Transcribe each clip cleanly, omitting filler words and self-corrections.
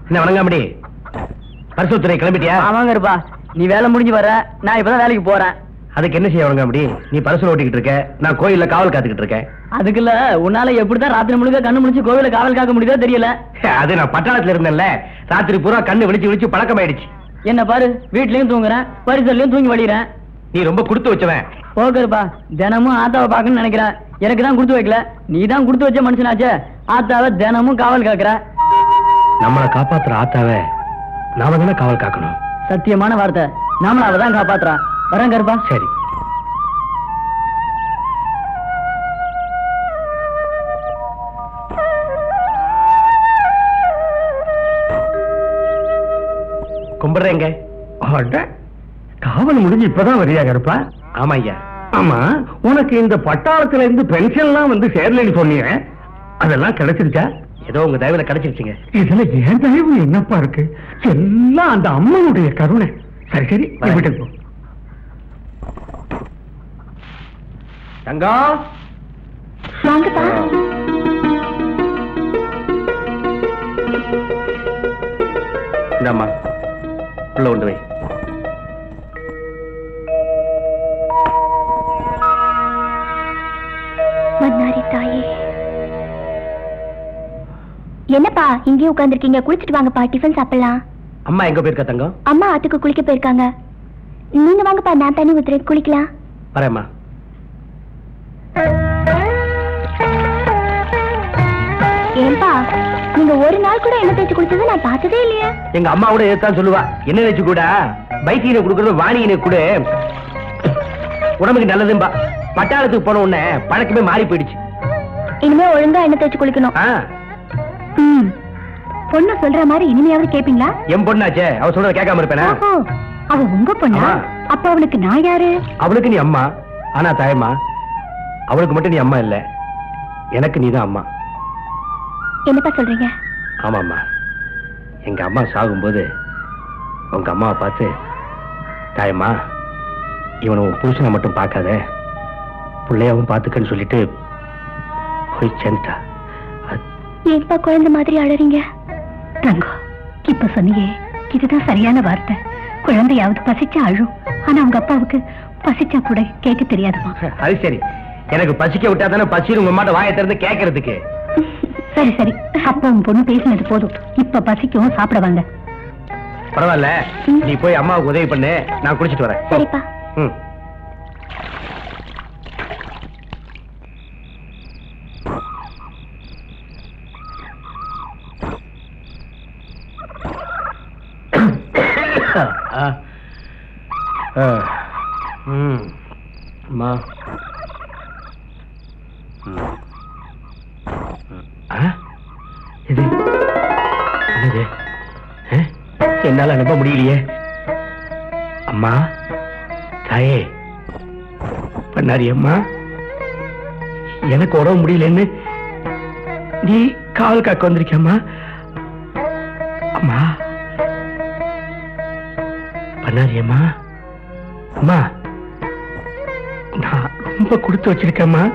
என்ன வணங்காமடி பரிசுத்துறை கிளம்பிட்டியா? ஆமாங்க இருப்பா, நீ வேலை முடிஞ்சு வர, நான் இப்பதான் வேலைக்கு போறேன். அதுக்கு என்ன செய்ய வணங்காமடி? நீ பரிசு ஓட்டிக்கிட்டு இருக்க, நான் கோயில்ல காவல் காத்துக்கிட்டு இருக்கேன். அதுக்குல்ல உன்னால எப்படிதான் ராத்திரி முழுக்க கண்ணு முடிச்சு கோவில காவல் காக்க முடியுதோ தெரியல. அது நான் பட்டாளத்துல இருந்தேன்ல, ராத்திரி பூரா கண்ணு விழிச்சு விழிச்சு பழக்கமாயிடுச்சு. என்ன பாரு, வீட்லயும் தூங்குறேன், பரிசல்லையும் தூங்கி வழிகிறேன். நீ ரொம்ப கொடுத்து வச்சவன். போகருப்பா, தினமும் ஆத்தாவை பார்க்கணும்னு நினைக்கிறேன். எனக்கு தான் கொடுத்து வைக்கல, நீ தான் கொடுத்து வச்ச மனுஷனாச்சே. ஆத்தாவை தினமும் காவல் காக்குற. நம்மளை காப்பாத்துற ஆத்தாவை நாம தானே காவல் காக்கணும். சத்தியமான வார்த்தை, நாமள அவ தான் காப்பாத்துறா. வரேன் கருப்பா. சரி. கும்பிடுறேங்க. காவல் முடிஞ்சு இப்பதான் வரியா கருப்பா? ஆமா ஐயா. ஆமா, உனக்கு இந்த பட்டாளத்துல இருந்து பென்ஷன்லாம் வந்து சேரலன்னு சொன்னீங்க, அதெல்லாம் கிடைச்சிருச்சா? ஏதோ உங்க தயவுல கிடைச்சிருச்சுங்க. இதுல ஏன் தயவு என்னப்பா இருக்கு? எல்லாம் அந்த அம்மனுடைய கருணை. சரி சரி, வீட்டுக்கு போ. தங்கம் இந்தாம்மா, உள்ள கொண்டு வை. தாயே, என்னப்பா இங்கே உட்கார்ந்துருக்கீங்க? குளிச்சுட்டு வாங்கப்பா, டிஃபன் சாப்பிடலாம். அம்மா எங்க போயிருக்கா தங்கம்? அம்மா ஆத்துக்கு குளிக்க போயிருக்காங்க. நீங்க வாங்கப்பா, நான் தண்ணி ஊத்துறேன், குளிக்கலாம். வரேம்மா. ஏன்பா, நீங்க ஒரு நாள் கூட எண்ணெய் தேய்ச்சி குளிச்சது நான் பார்த்ததே இல்லையா? எங்க அம்மா கூட எதுதான் சொல்லுவா, என்ன தேய்ச்சி கூட பைத்தியினை கொடுக்கறது வாணியினை கூட உடம்புக்கு நல்லதும்பா. பட்டாளத்துக்கு போன உடனே பழக்கமே மாறி போயிடுச்சு. இனிமே ஒழுங்கா எண்ணெய் தேய்ச்சி குளிக்கணும். பொண்ணு சொல்ற மாதிரி இனிமையாவது கேப்பீங்களா? என் பொண்ணாச்சே, அவ சொல்றத கேட்காம இருப்பேனா? அவ உங்க பொண்ணா? அப்ப அவளுக்கு நான் யாரு? அவளுக்கு நீ அம்மா. ஆனா தாயம்மா, அவளுக்கு மட்டும் நீ அம்மா இல்ல, எனக்கு நீதான் அம்மா. என்னப்பா சொல்றீங்க? ஆமாம்மா, எங்க அம்மா சாகும்போது உங்க அம்மாவை பார்த்து, தாயம்மா இவனை உன் புருஷனை மட்டும் பார்க்காத, பிள்ளையாவும் பார்த்துக்கன்னு சொல்லிட்டு போய் சேர்ந்துட்டா. ஏன்பா குழந்தை மாதிரி அழறீங்க? தங்கம், இப்ப சொன்னியே, இதுதான் சரியான வார்த்தை. குழந்தையாவது பசிச்சா அழும், ஆனா அவங்க அப்பாவுக்கு பசிச்சா கூட கேட்க தெரியாதுமா. அது சரி, எனக்கு பசிக்க விட்டா தானே பசின்னு உங்க அம்மாட்ட வாயை திறந்து கேட்கறதுக்கு. சரி சரி, அப்ப உன் பொண்ணு பேசினது போதும், இப்ப பசிக்கும், சாப்பிட வாங்க. பரவாயில்ல, நீ போய் அம்மாவுக்கு உதவி பண்ணு, நான் குளிச்சுட்டு வரேன். சரிப்பா. அம்மா, இது என்னது? என்னால அனுப்ப முடியலையே. அம்மா, தாயே, பண்ணாரி அம்மா, எனக்கு உடம்பு முடியலன்னு நீ காவல் காக்க வந்திருக்கியம்மா. அம்மா, பண்ணாரி அம்மா, அம்மா, நான் ரொம்ப கொடுத்து வச்சிருக்கேம்மா.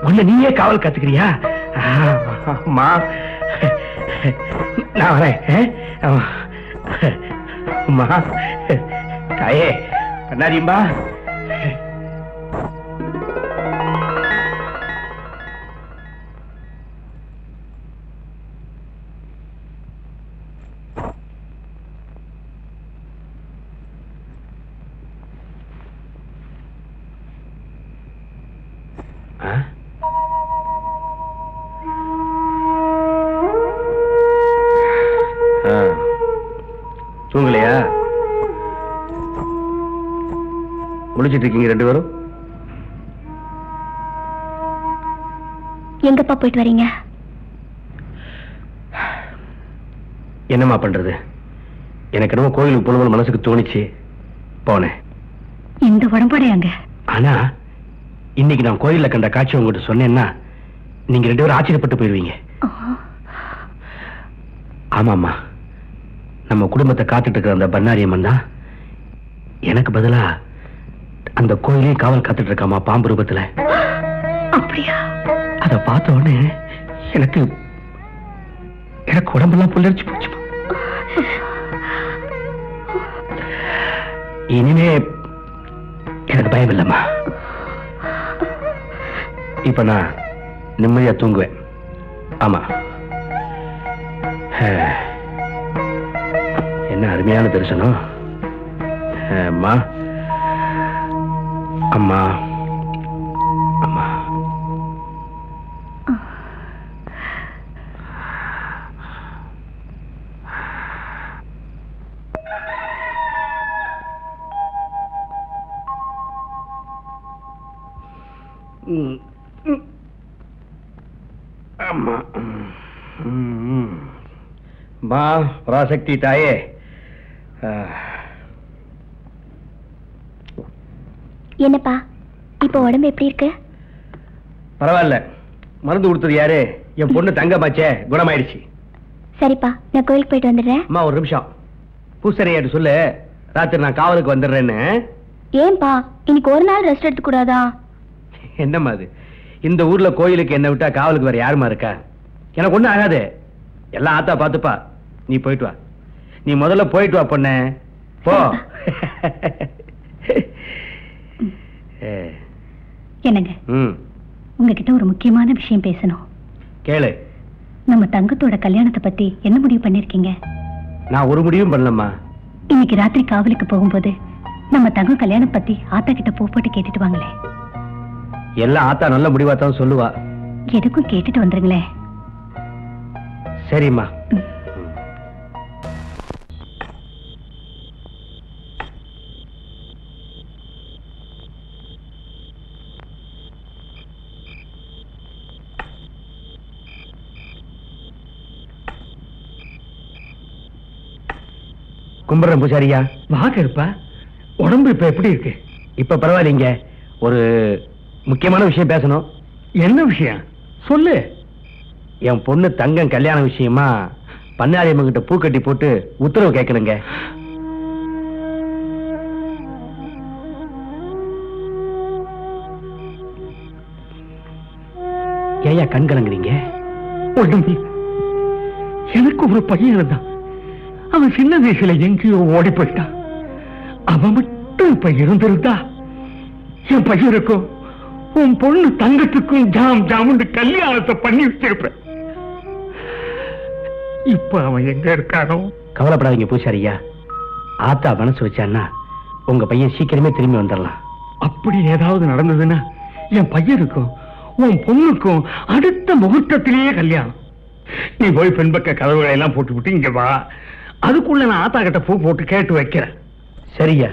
உன்னை நீயே காவல் காத்துக்கிறியா? அம்மா, நான் வரேன். அம்மா, தாயே, பண்ணாரியம்மா. தூங்கலையா? முடிச்சிட்டு இருக்கீங்க ரெண்டு பேரும்? எங்கப்பா போயிட்டு வரீங்க? என்னம்மா பண்றது, எனக்கு என்னமோ கோயிலுக்கு போன மனசுக்கு தோணிச்சு, போனேன். இந்த உடம்படையாங்க. ஆனா இன்னைக்கு நான் கோயில்ல கண்ட காட்சி உங்ககிட்ட சொன்னேன்னா நீங்க ரெண்டு பேரும் ஆச்சரியப்பட்டு போயிருவீங்க. ஆமாம்மா, நம்ம குடும்பத்தை காத்துட்டு இருக்கிற அந்த பண்ணாரி அம்மன் தான் எனக்கு பதிலா அந்த கோயிலே காவல் காத்துட்டு இருக்காமா, பாம்பு ரூபத்துல. அப்படியா? அத பார்த்த உடனே எனக்கு எனக்கு உடம்பெல்லாம் புல்லரிச்சு போச்சுமா. இனிமே எனக்கு பயம் இல்லம்மா. இப்ப நான் நிம்மதியா தூங்குவேன். ஆமா, என்ன அருமையான தரிசனம். அம்மா அம்மா அம்மா. அம்மா மா பராசக்தி தாயே, என்னப்பா இப்ப உடம்பு எப்படி இருக்கு? பரவாயில்ல. மருந்து கொடுத்தது யாரு? என் பொண்ணு தங்கமாச்சே, குணமாயிடுச்சு. சரிப்பா, நான் கோயிலுக்கு போயிட்டு வந்துடுறேன். அம்மா ஒரு நிமிஷம், பூசரையாட்டு சொல்லு ராத்திரி நான் காவலுக்கு வந்துடுறேன்னு. ஏன்பா இன்னைக்கு ஒரு நாள் ரெஸ்ட் எடுத்து கூடாதா? என்னம்மா அது? இந்த ஊர்ல கோயிலுக்கு என்ன விட்டா காவலுக்கு வேற யாருமா இருக்கா? எனக்கு ஒண்ணும் ஆகாது, எல்லாம் ஆத்தா பாத்துப்பா. நீ போயிட்டு வா. நீ முதல்ல போயிட்டு வா பொண்ணே, போ. என்னங்க, உங்ககிட்ட ஒரு முக்கியமான விஷயம் பேசணும். கேளு. நம்ம தங்கத்தோட கல்யாணத்தை பத்தி என்ன முடிவு பண்ணிருக்கீங்க? நான் ஒரு முடிவும் பண்ணலம்மா. இன்னைக்கு ராத்திரி காவலுக்கு போகும்போது நம்ம தங்கம் கல்யாணம் பத்தி ஆத்தா கிட்ட போட்டு கேட்டுட்டு வாங்களே. எல்லாம் ஆத்தா நல்ல முடிவா தான் சொல்லுவா. எதுக்கும் கேட்டுட்டு வந்துருங்களேன். சரிம்மா. கும்பிடுறேன் பூசாரியா. வாக இருப்பா. உடம்பு இப்ப எப்படி இருக்கு? இப்ப பரவாயில்லைங்க. ஒரு முக்கியமான விஷயம் பேசணும். என்ன விஷயம் சொல்லு. என் பொண்ணு தங்கம் கல்யாண விஷயமா பண்ணாரியம்ம கிட்ட பூக்கட்டி போட்டு உத்தரவு கேட்கணுங்க. ஏயா கண் கலங்குறீங்க? எனக்கு ஒரு பையன் தான். அவன் சின்ன வயசுல எங்கேயோ ஓடி போயிட்டான். அவன் மட்டும் இப்ப இருந்திருந்தா என் பையனுக்கும் உன் பொண்ணு தங்கத்துக்கும் ஜாம் ஜாமுன்னு கல்யாணத்தை பண்ணி வச்சிருப்ப. இப்ப அவன் எங்க இருக்கானோ? கவலைப்படாதீங்க பூசாரியா. ஆத்தா மனசு வச்சான்னா உங்க பையன் சீக்கிரமே திரும்பி வந்துடலாம். அப்படி ஏதாவது நடந்ததுன்னா என் பையனுக்கும் உன் பொண்ணுக்கும் அடுத்த முகூர்த்தத்திலேயே கல்யாணம். நீ போய் பெண்பக்க கதவுகளை எல்லாம் போட்டு விட்டு இங்க வா. அதுக்குள்ள நான் ஆத்தா கிட்ட பூ போட்டு கேட்டு வைக்கிறேன். சரியா?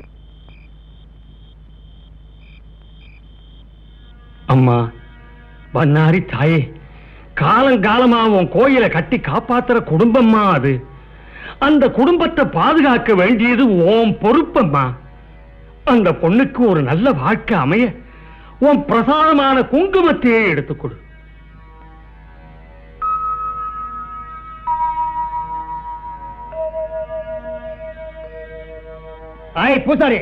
அம்மா பண்ணாரி தாயே, காலங்காலமா உன் கோயிலை கட்டி காப்பாத்துற குடும்பம்மா அது. அந்த குடும்பத்தை பாதுகாக்க வேண்டியது உன் பொறுப்பம்மா. அந்த பொண்ணுக்கு ஒரு நல்ல வாழ்க்கை அமைய உன் பிரசாதமான குங்குமத்தையே எடுத்துக்கொடு. பூசாரி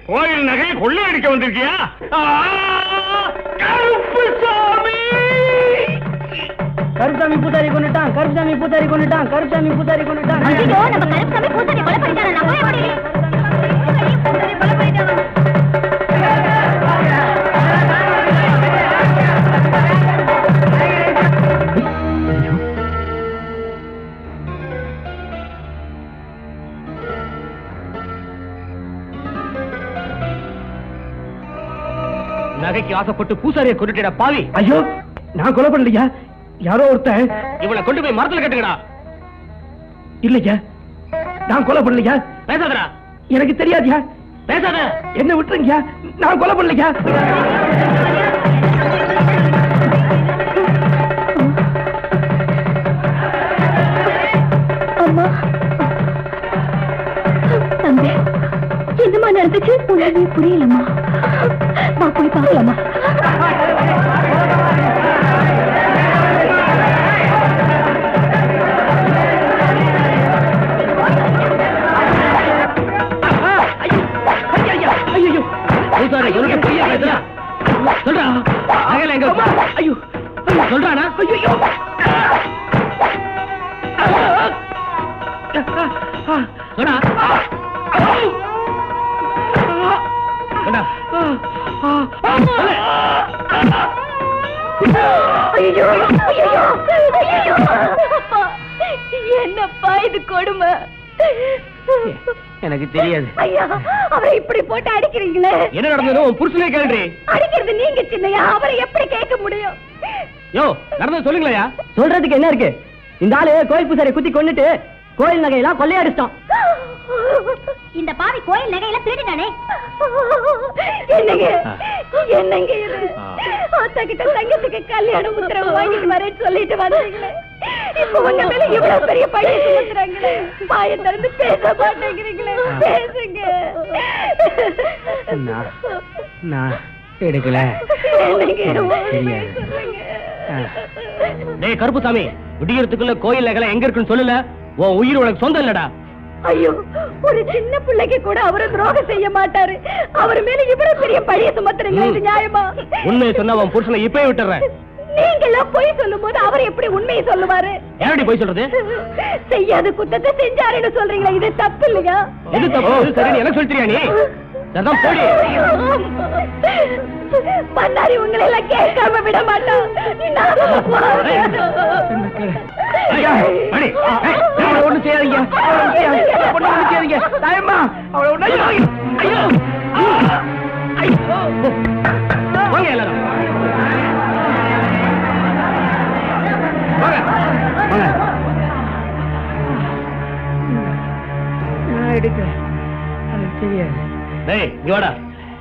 கோயில் நகையை கொள்ளையடிக்க வந்திருக்கியா? கருப்சாமி பூசாரி கொண்டுட்டான், கருப்சாமி பூசாரி கொண்டுட்டான், கருப்சாமி பூசாரி கொண்டுட்டான். நகைக்கு ஆசைப்பட்டு பூசாரியை கொண்டுட்டா பாவி. ஐயோ, நான் கொலை பண்ணலையா? யாரோ ஒருத்தன் இவளை கொண்டு போய் மரத்துல கட்டுக்கடா. இல்லையா, நான் கொலை பண்ணலையா? பேசாதடா. எனக்கு தெரியாதியா? பேசாத. என்ன விட்டுருங்க, நான் கொலை பண்ணலையா? அம்மா, தம்பி, என்னமா நடந்துச்சு? உடனே புரியலம்மா. போய் பார்க்கலாமா? என்னப்பா இது கொடுமை? எனக்கு தெரியாது. ஐயா, அவரை இப்படி போட்டு அடிக்கிறீங்களே. என்ன நடந்தது? புருஷனே கேள்றி. அடிக்கிறது நீங்க சின்னையா, அவரை எப்படி கேட்க முடியும்? யோ, நடந்தது சொல்லுங்களா? சொல்றதுக்கு என்ன இருக்கு? இந்த ஆளு கோயில் பூசாரி குத்தி கொண்டுட்டு கோயில் நகையெல்லாம் கொள்ளையடிச்சிட்டான். இந்த பாவி கோயில் நகையில திருடினானே. என்னங்க என்னங்க இது? அத்தா கிட்ட தங்கத்துக்கு கல்யாணம் உத்தரவு வாங்கிட்டு வரேன்னு சொல்லிட்டு வந்தீங்களே, இப்ப உங்க மேல இவ்வளவு பெரிய பழி சுமத்துறாங்களே. வாயை திறந்து பேச மாட்டேங்கிறீங்களே, பேசுங்க. நான் எடுக்கல. டேய் கருப்புசாமி, விடியறதுக்குள்ள கோயில் நகை எங்க இருக்குன்னு சொல்லல. உன் உயிர் உனக்கு சொந்தம் இல்லடா. ஐயோ, ஒரு சின்ன பிள்ளைக்கு கூட அவரை துரோகம் செய்ய மாட்டாரு. அவர் மேல இவ்வளவு பெரிய பழிய சுமத்துறீங்க, இது நியாயமா? உண்மையை சொன்னா உன் புருஷனை இப்பவே விட்டுறேன். நீங்க எல்லாம் பொய் சொல்லும் போது அவர் எப்படி உண்மையை சொல்லுவாரு? யாரடி பொய் சொல்றது? செய்யாத குத்தத்தை செஞ்சாருன்னு சொல்றீங்களா? இது தப்பு இல்லையா? எது தப்பு? சரி, எனக்கு சொல்லிட்டியா நீ? சதம் போடி. பண்ணாரி உங்களை எல்லாம் கேட்காம விட மாட்டான். ஒண்ணு செய்யாதீங்க, ஒண்ணு செய்யாதீங்க. தாயம்மா, அவளை ஒண்ணு வாங்க எல்லாரும்.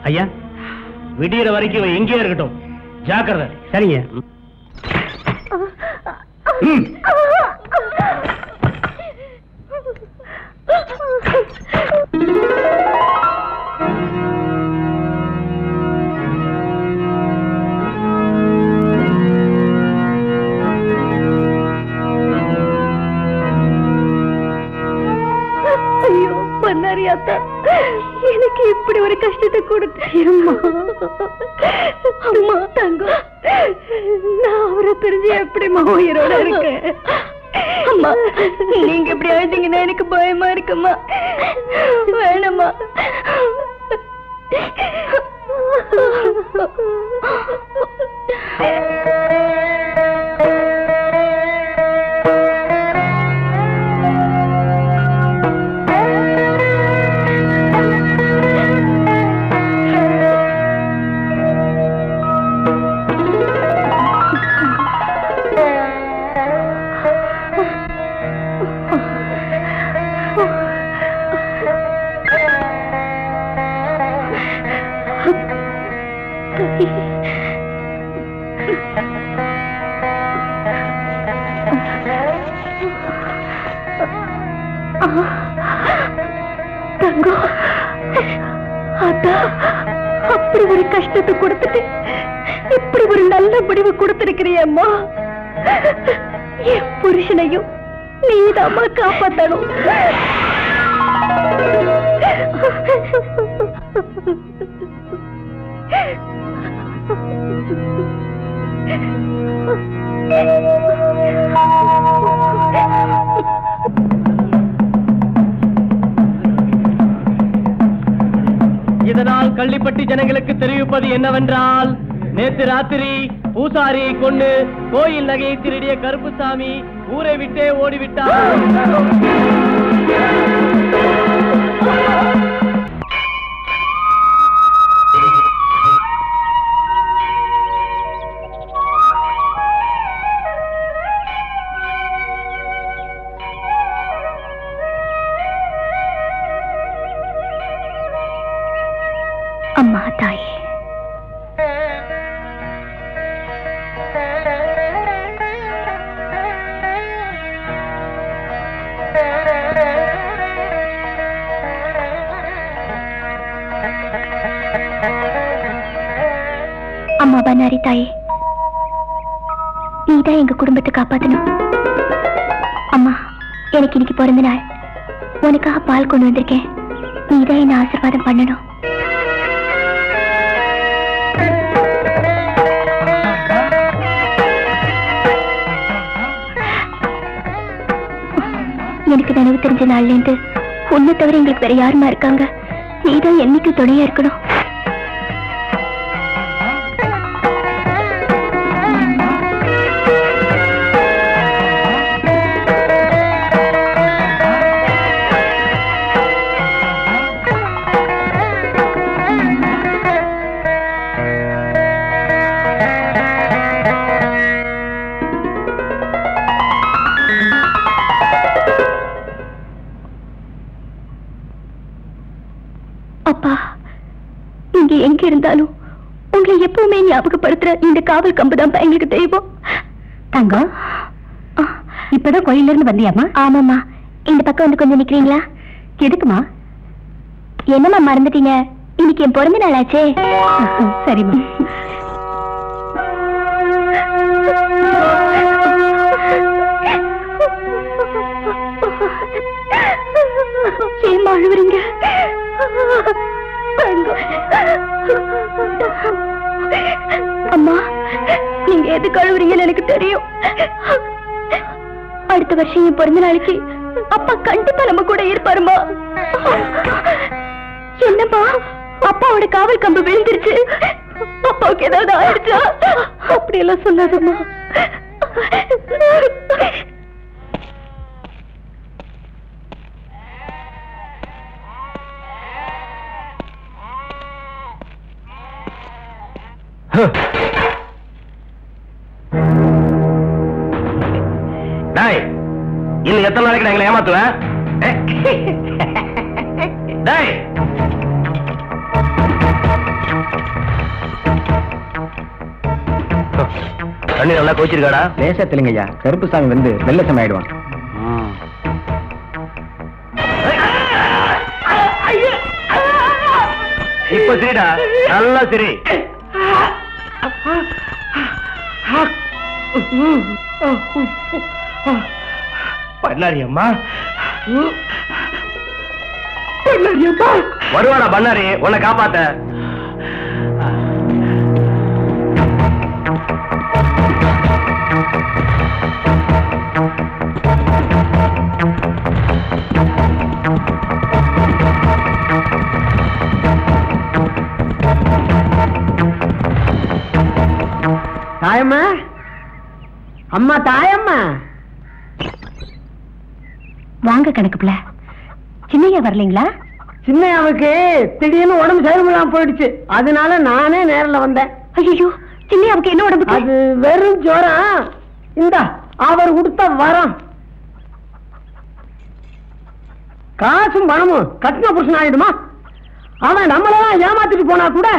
ஐயா, விடியற வரைக்கும் இவன் எங்கேயே இருக்கட்டும். ஜாக்கிரதை. சரிங்க. ஐயோ பண்ணாரியாத்தா, எனக்கு இப்படி ஒரு கஷ்டத்தை கொடுத்தேம்மா. அம்மா தங்கம், நான் அவரை தெரிஞ்சு எப்படிமா உயிரோட இருக்கேன்? அம்மா, நீங்க இப்படி அழுதீங்கன்னா எனக்கு பயமா இருக்குமா? வேணாமா? தங்கம், அதான் அப்படி ஒரு கஷ்டத்தை கொடுத்துட்டு இப்படி ஒரு நல்ல முடிவு கொடுத்திருக்கிறியம்மா. என் புருஷனையும் நீதாம்மா காப்பாத்தணும். இதனால் கள்ளிப்பட்டி ஜனங்களுக்கு தெரிவிப்பது என்னவென்றால், நேற்று ராத்திரி பூசாரியை கொண்டு கோயில் நகையை திருடிய கருப்புசாமி ஊரை விட்டே ஓடிவிட்டார். அம்மா தாயே, அம்மா பண்ணாரி தாயே, நீதான் எங்க குடும்பத்தை காப்பாத்தணும். அம்மா, எனக்கு இன்னைக்கு பிறந்த நாள். உனக்காக பால் கொண்டு வந்திருக்கேன். நீதான் என்ன ஆசீர்வாதம் பண்ணணும். எனக்கு நினைவு தெரிஞ்ச நாள்ல இருந்து உன்னை தவிர எங்களுக்கு வேற யாருமா இருக்காங்க? நீதான் என்னைக்கு துணையா இருக்கணும். அப்பா, நீங்க எங்க இருந்தாலும் உங்களை எப்பவுமே ஞாபகப்படுத்துற இந்த காவல் கம்புதான் எங்களுக்கு தெய்வம். தங்கம், இப்பதான் கோயில்ல இருந்து வந்தியாமா? ஆமாம்மா. இந்த பக்கம் வந்து கொஞ்சம் நிக்கிறீங்களா? எதுக்குமா? என்னம்மா மறந்துட்டீங்க? இன்னைக்கு என் பிறந்த நாள் ஆச்சே. சரிம்மா. ஏம்மா அழுவுறீங்க? அம்மா, நீங்க எதுக்கு அழுவுறீங்கன்னு எனக்கு தெரியும். அடுத்த வருஷம் என் பிறந்த நாளைக்கு அப்பா கண்டிப்பா நம்ம கூட இருப்பாருமா. என்னம்மா, அப்பாவோட காவல் கம்பு விழுந்துருச்சு, அப்பாவுக்கு ஏதாவது ஆயிடுச்சா? அப்படி எல்லாம் சொல்லாதம்மா. இன்னும் எத்தனை நாளைக்கு நான் எங்களை ஏமாத்துவேன்? தண்ணி நல்லா கோச்சிருக்காடா? லேசா தெலுங்கய்யா, கருப்பு சாமி வந்து வெள்ளச்சம் ஆயிடுவான். இப்ப சரிடா, நல்லா சரி. பண்ணாரி அம்மா, வருவாடா பண்ணாரி உன்னை காப்பாத்த. தாயம்மா, அம்மா தாயம்மா. வாங்க கணக்கு பிள்ளை. சின்னையா வரலீங்களா? சின்னையாவுக்கு திடீர்னு உடம்பு சரியில்லாம போயிடுச்சு, அதனால நானே நேரில் வந்தேன். ஐயோ, சின்னையாவுக்கு என்ன உடம்பு? அது வெறும் ஜோரம். இந்த அவர் கொடுத்த வரம். காசும் பணமும் கட்டின புருஷன் ஆயிடுமா? அவன் நம்மளெல்லாம் ஏமாத்திட்டு போனா கூட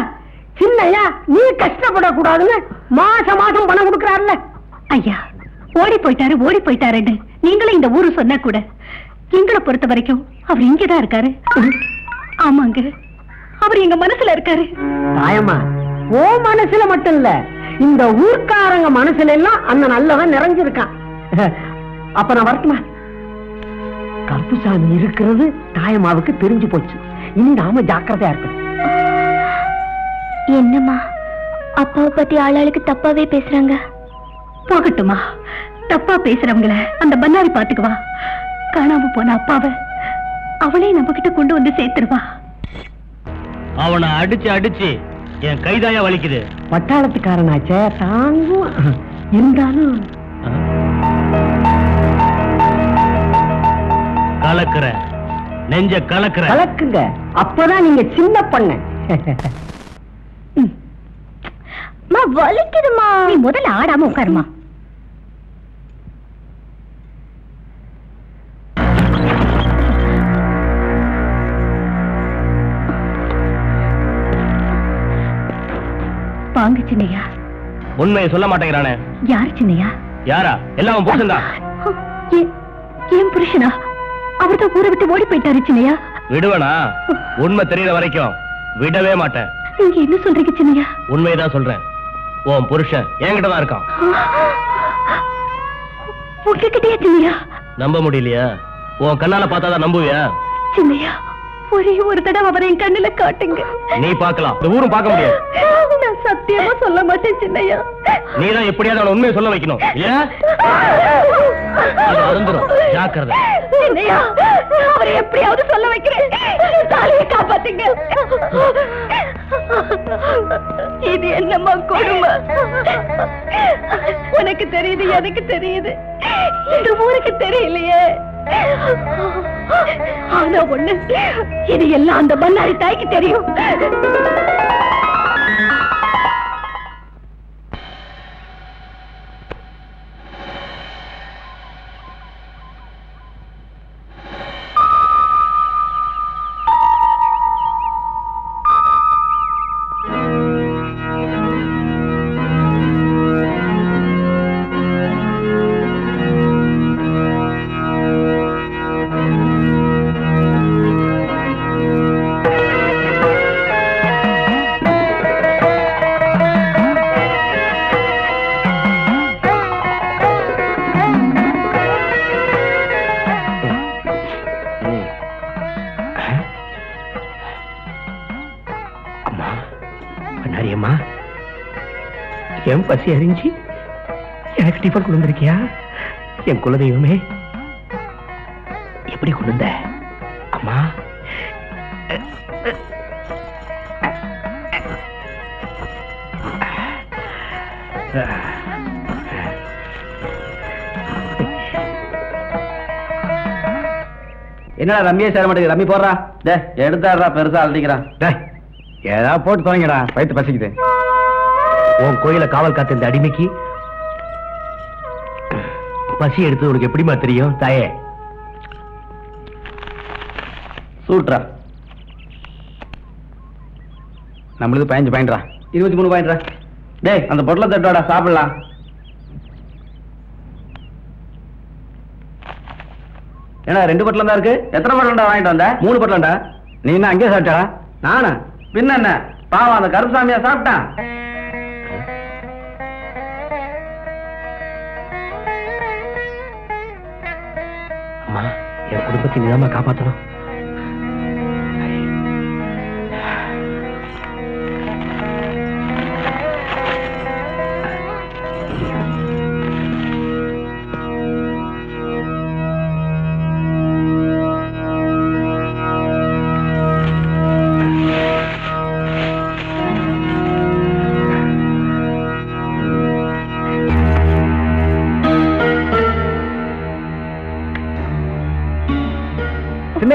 சின்னையா நீ கஷ்டப்படக்கூடாதுன்னு மாசம் மாசம் பணம் கொடுக்கறாருல்ல. ஐயா, ஓடி போயிட்டாருன்னு நீங்களும் இந்த ஊரு சொன்னா கூட எங்களை பொறுத்த வரைக்கும் அவர் இங்கதான் இருக்காரு. ஆமாங்க, அவர் எங்க மனசுல இருக்காரு. தாயம்மா, ஓ மனசுல மட்டும் இல்ல, இந்த ஊர்க்காரங்க மனசுல எல்லாம் அந்த நல்லவன் நிறைஞ்சிருக்கான். அப்ப நான் வரட்டுமா? கருப்புசாமி இருக்கிறது தாயம்மாவுக்கு தெரிஞ்சு போச்சு. இனி நாம ஜாக்கிரதையா இருக்கணும். என்னம்மா, அப்பாவை பத்தி ஆளாளுக்கு தப்பாவே பேசுறாங்க. போகட்டுமா, தப்பா பேசுறவங்கள அந்த பண்ணாரி பாத்துக்குவா. காணாம போன அப்பாவை அவளே நம்ம கிட்ட கொண்டு வந்து சேர்த்துருவா. அவனை அடிச்சு என் கைதாயா வலிக்குது. பட்டாளத்துக்காரனாச்சே, தாங்கும். இருந்தாலும் கலக்குற நெஞ்ச கலக்குங்க. அப்பதான் நீங்க சின்ன பண்ண. வலிக்குதுமா. நீ முதல்ல ஆடாம உட்காருமா. வாங்க சின்னையா. உண்மையை சொல்ல மாட்டேங்கிறானே. யாரு சின்னையா? யாரா? எல்லாம் புருஷன்தான். ஏன் புருஷனா? அவர்தான் ஊரை விட்டு ஓடி போயிட்டாரு சின்னையா. விடுவனா? உண்மை தெரியற வரைக்கும் விடவே மாட்டேன். நீங்க என்ன சொல்றீங்க சின்னையா? உண்மையதான் சொல்றேன். உன் புருஷன் என்கிட்டதான் இருக்கான். உங்ககிட்டயா சின்னையா? நம்ப முடியலையா? உன் கண்ணால பார்த்தாதான் நம்புவியா? சின்னையா, ஒரே ஒரு தடவை அவரை என் கண்ணுல காட்டுங்க. நீ பார்க்கலாம், இந்த ஊரும் பார்க்க முடியாது. நான் சத்தியமா சொல்ல மாட்டேன் சின்னையா. நீ தான் எப்படியாவது அவளை உண்மையை சொல்ல வைக்கணும். அது அருந்துரும், ஜாக்கிரதை. சின்னையா, அவரை எப்படியாவது சொல்ல வைக்கிறேன். தாலியை காப்பாத்துங்க. இது என்னம்மா கொடுமை? உனக்கு தெரியுது, எனக்கு தெரியுது, இந்த ஊருக்கு தெரியலையே. ஆனா ஒண்ணு, இது எல்லாம் அந்த பண்ணாரி தாய்க்கு தெரியும். என் பசி அறிஞ்சு எனக்கு டிஃபன் கொண்டு வந்திருக்கியா? என் குலதெய்வமே, எப்படி கொண்டு வந்த அம்மா? என்னடா ரம்மியே சேர மாட்டேங்குது. ரம்மி போடுறா. எடுத்தாடுறா, பெருசா அழட்டிக்கிறான். ஏதாவது போட்டு தொடங்கடா, வயிற்று பசிக்குது. உன் கோயில காவல் காத்த இந்த அடிமைக்கு பசி எடுத்து உனக்கு எப்படிமா தெரியும் தாயே? சூட்ரா. நம்மளுக்கு 15 பாயிண்ட்ரா. 23 பாயிண்ட்ரா. டேய், அந்த பொட்டலை தட்டோட சாப்பிடலாம். ஏன்னா 2 பொட்டலம் தான் இருக்கு. எத்தனை பொட்டலம்டா வாங்கிட்டு வந்த? 3 பொட்டலம்டா. நீ என்ன அங்கேயே சாப்பிட்டா? நானா? பின்ன என்ன பாவம், அந்த கருப்புசாமியா சாப்பிட்டான். அம்மா, என் குடும்பத்தை நீதாம்மா காப்பாற்றணும்.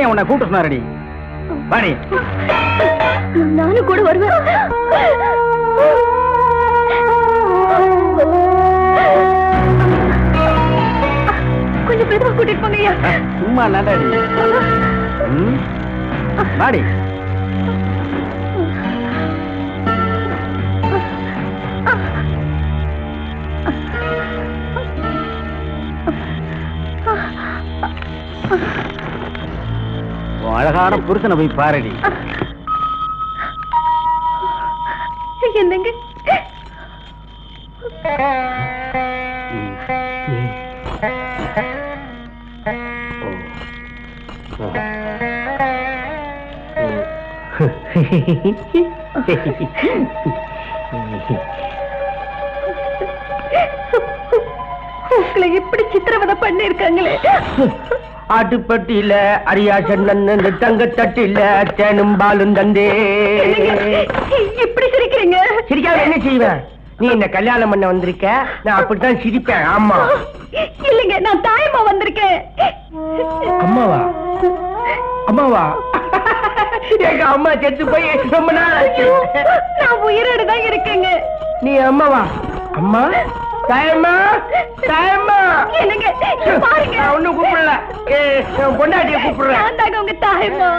உன்னை கூப்பிட்டு சொன்னாரடி. வாடி. நானும் கூட வருவேன். கொஞ்சம் பெருமா கூட்டிட்டு போங்கய்யா. சும்மா நடாடி. வாடி. அழகான புருஷனை போய் பாரடி. என்னங்க உங்களை இப்படி சித்திரவதை பண்ணிருக்காங்களே. ஆட்டுப்பட்டியில அரியாசன் தங்க தட்டில தேனும் பாலும் தந்தே. இப்படி சிரிக்கிறீங்க? சிரிக்காம என்ன செய்வேன்? நீ என்ன கல்யாணம் பண்ண வந்திருக்க, நான் அப்படித்தான் சிரிப்பேன். ஆமா. இல்லைங்க, நான் தாயம்மா வந்திருக்கேன். அம்மாவா? அம்மாவா? எங்க அம்மா செத்து போய் ரொம்ப நாள் ஆச்சு. நான் உயிரோடு தான் இருக்கேங்க. நீ அம்மாவா? அம்மா, தாயம்மா, தாயம்மா. என்னங்க பாருங்க, நான் ஒண்ணும் கூப்பிடல, பொண்டாட்டிய கூப்பிடுறேன். நான் தாங்க உங்க தாயம்மா.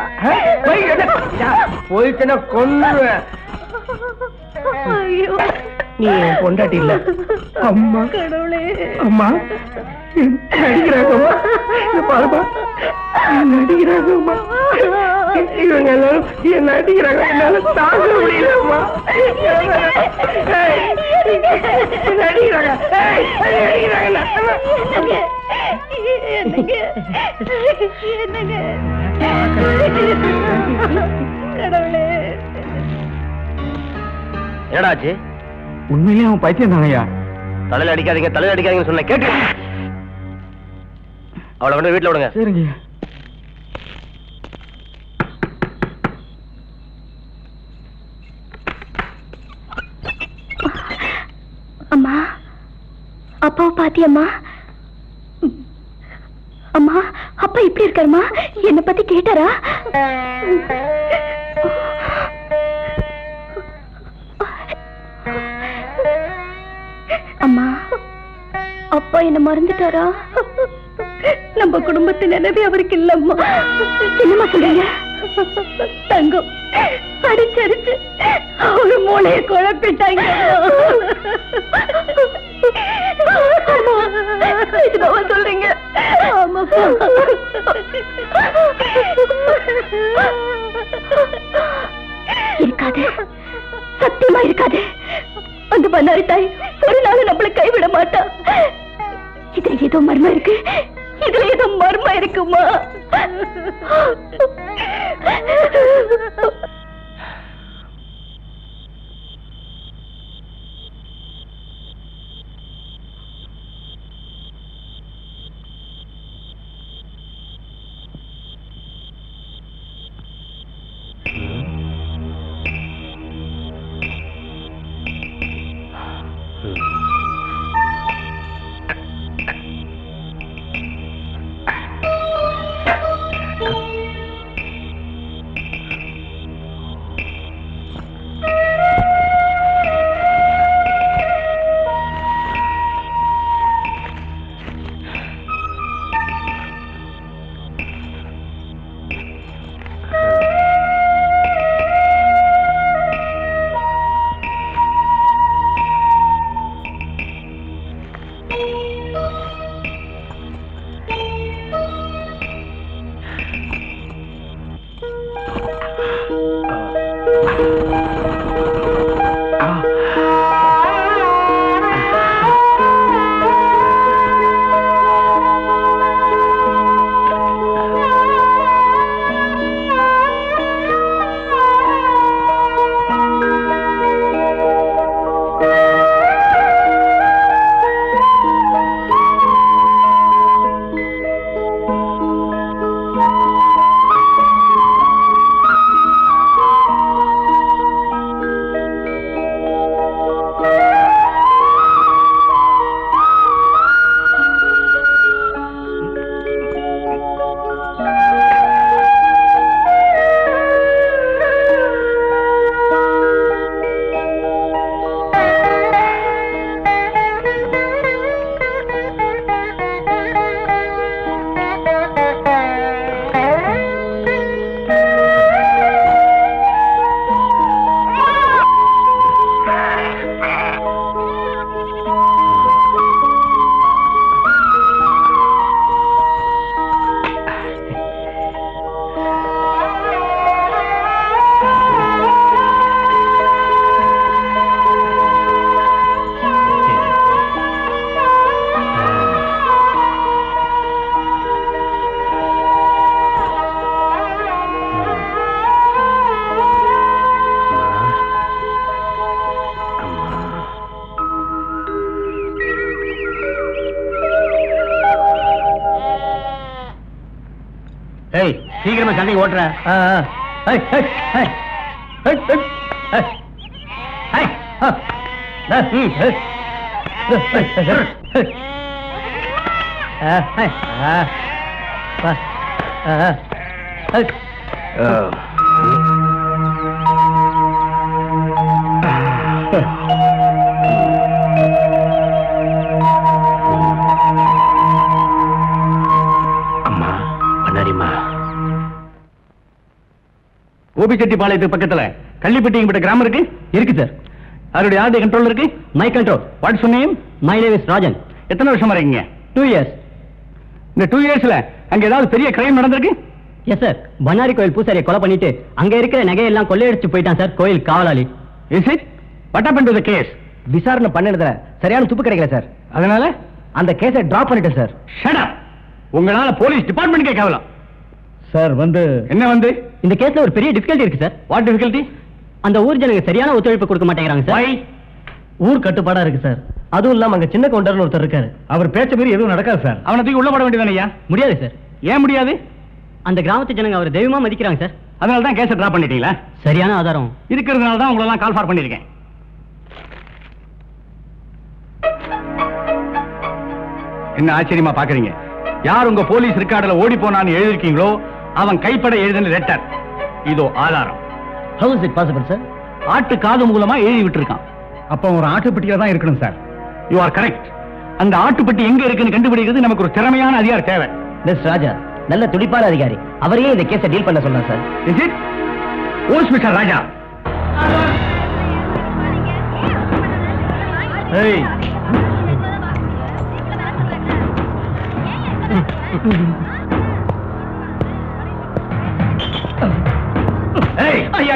போயிட்டேன்னா கொன்னுவேன். ஐயோ, நீ பொண்டாட்டி இல்ல. அம்மா, கடவுளே. அம்மா நடிக்கிறாங்கம்மா, பாருமா நடிக்கிறாங்கம்மா. இவங்க எல்லாரும் என்ன நடிக்கிறாங்க, என்னால தாங்க முடியலம்மா. நடிக்கிறாங்க என்னங்க என்னடாச்சு? உண்மையிலேயே அவன் பைத்தியம் தானையா? தலையில அடிக்காதீங்கன்னு சொன்ன கேட்டு அவளை கொண்டு வீட்டுல விடுங்க. சரிங்க. அம்மா, அப்பாவை பாத்தியம்மா? அம்மா, அப்பா எப்படி இருக்காருமா? என்னை பத்தி கேட்டாரா? அம்மா, அப்பா என்ன மறந்துட்டாரா? நம்ம குடும்பத்தின் நினைவே அவருக்கு இல்லம்மா. என்னம்மா சொல்றீங்க? தங்கம் அடிச்சடிச்சு அவரு மூளையை குழப்பிட்டாங்க. சொல்றீங்க? ஆமாப்பா. இருக்காது, சத்தியமா இருக்காது. அந்த பண்ணாரி தாய் ஒரு நாள் நம்மளை கைவிட மாட்டா. இதுல ஏதோ மர்மம் இருக்கு, இதுல ஏதோ மர்மம் இருக்குமா? சீக்கிரமா சண்டைக்கு ஓட்டுற. கோபிச்செட்டிப்பாளையத்துக்கு பக்கத்துல கள்ளிப்பட்டிங்கிட்ட கிராமம் இருக்கு. இருக்கு சார். அவருடைய ஆர்டி கண்ட்ரோல் இருக்கு. My control. What's your name? My name is Rajan. எத்தனை வருஷமா இருக்கீங்க? 2 years. இந்த 2 yearsல அங்க ஏதாவது பெரிய கிரைம் நடந்திருக்கு? Yes sir. பண்ணாரி கோயில் பூசாரியை கொலை பண்ணிட்டு அங்க இருக்கிற நகையெல்லாம் கொள்ளையடிச்சு போயிட்டான் சார் கோயில் காவலாளி. Is it? What happen to the case? விசாரணை பண்ணதுல சரியான துப்பு கிடைக்கல சார். அதனால அந்த கேஸை டிராப் பண்ணிட்டேன் சார். Shut up. உங்களால போலீஸ் டிபார்ட்மெண்ட்க்கே கேவலம். சார் வந்து என்ன வந்து இந்த கேஸ்ல ஒரு பெரிய டிஃபிகல்ட்டி இருக்கு சார். What difficulty? அந்த ஊர் ஜனங்க சரியான ஒத்துழைப்பு கொடுக்க மாட்டேங்கிறாங்க சார். ஊர் கட்டுப்பாடா இருக்கு சார். அதுவும் இல்லாம அங்க சின்ன கவுண்டர்னு ஒருத்தர் இருக்காரு. அவர் பேச்ச மீறி எதுவும் நடக்காது சார். அவனை தூக்கி உள்ள போட வேண்டியதானே? முடியாது சார். ஏன் முடியாது? அந்த கிராமத்து ஜனங்க அவர் தெய்வமா மதிக்கிறாங்க சார். அதனால தான் கேஸை டிராப் பண்ணிட்டீங்களா? சரியான ஆதாரம் இருக்கிறதுனால தான் உங்களெல்லாம் கால் ஃபார் பண்ணிருக்கேன். என்ன ஆச்சரியமா பாக்குறீங்க? யார் உங்க போலீஸ் ரெக்கார்டுல ஓடி போனான்னு எழுதிருக்கீங்களோ அவன் கைப்பட எழுதின லெட்டர். இதோ ஆதாரம். How is it possible, sir? ஆட்டு காது மூலமா எழுதி விட்டுருக்கான். அப்ப ஒரு ஆட்டுப்பட்டியில தான் இருக்கணும் சார். You are correct. அந்த ஆட்டுப்பட்டி எங்க இருக்குன்னு கண்டுபிடிக்கிறது நமக்கு ஒரு திறமையான அதிகாரி தேவை. மிஸ் ராஜா நல்ல துடிப்பான அதிகாரி. அவரையே இந்த கேஸை டீல் பண்ண சொன்னார் sir. Is it? Who's Mr. Raja? Hey.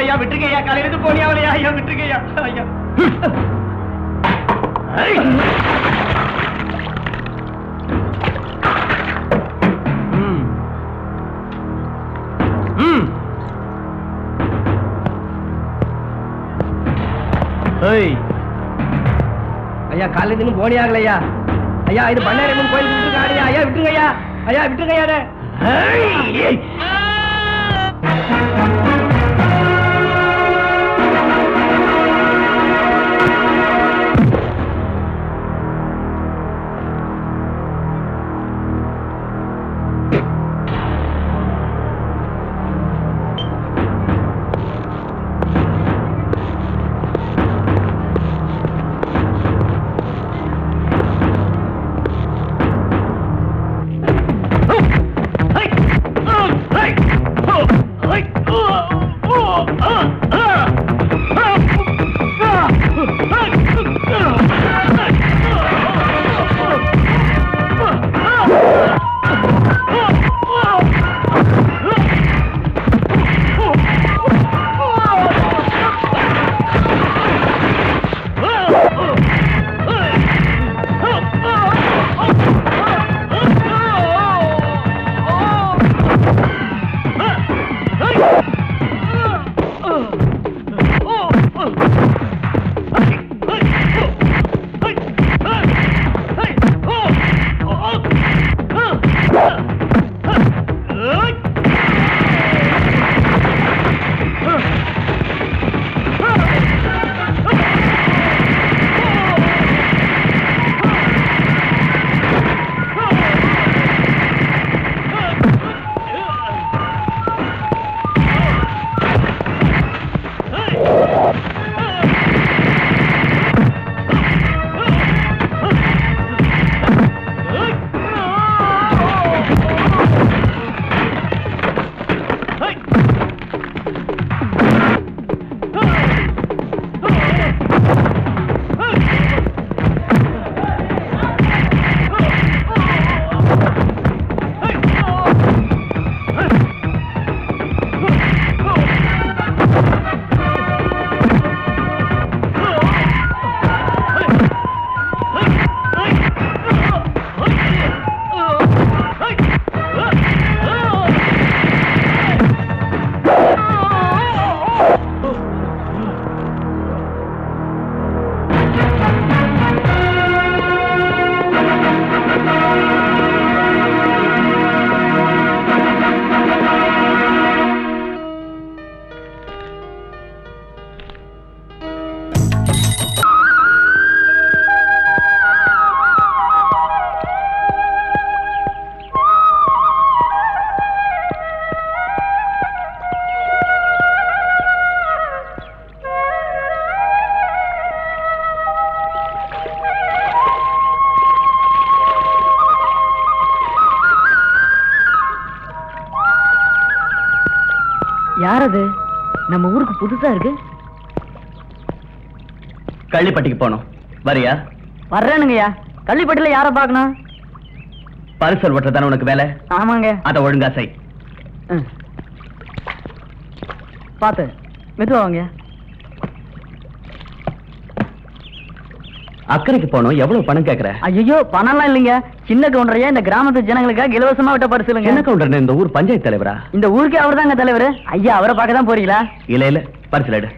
ஐயா விட்டுருங்க ஐயா, காலையில இருந்து போனியாவலையா? ஐயா விட்டுருங்க ஐயா. ஐயா ஐயா காலையில இருந்து போனியாகலையா? ஐயா இது பண்ணாரியம்மன் கோயில் விட்டுருங்க. ஐயா விட்டுருங்க ஐயா. ஐயா விட்டுருங்க ஐயா. யார் அது? நம்ம ஊருக்கு புதுசா இருக்கு. கள்ளிப்பட்டிக்கு போனோம். வரியா? வர்றேனுங்கய்யா. கள்ளிப்பட்டில யார பாக்கணும்? பரிசல் ஓட்டுறதான உனக்கு வேலை? ஆமாங்க. அத ஒழுங்கா செய். பாத்து மெதுவாங்க. அக்கறைக்கு போனோம். எவ்வளவு பணம் கேக்குற? ஐயோ பணம்லாம் இல்லைங்க. சின்ன கவுண்டரையா இந்த கிராமத்து ஜனங்களுக்காக இலவசமா விட்ட பரிசுங்க. சின்ன கவுண்டர் இந்த ஊர் பஞ்சாயத்து தலைவரா? இந்த ஊருக்கே அவர் தாங்க தலைவர். ஐயா அவரை பார்க்க தான் போறீங்களா? இல்ல இல்ல பரிசல் எடு.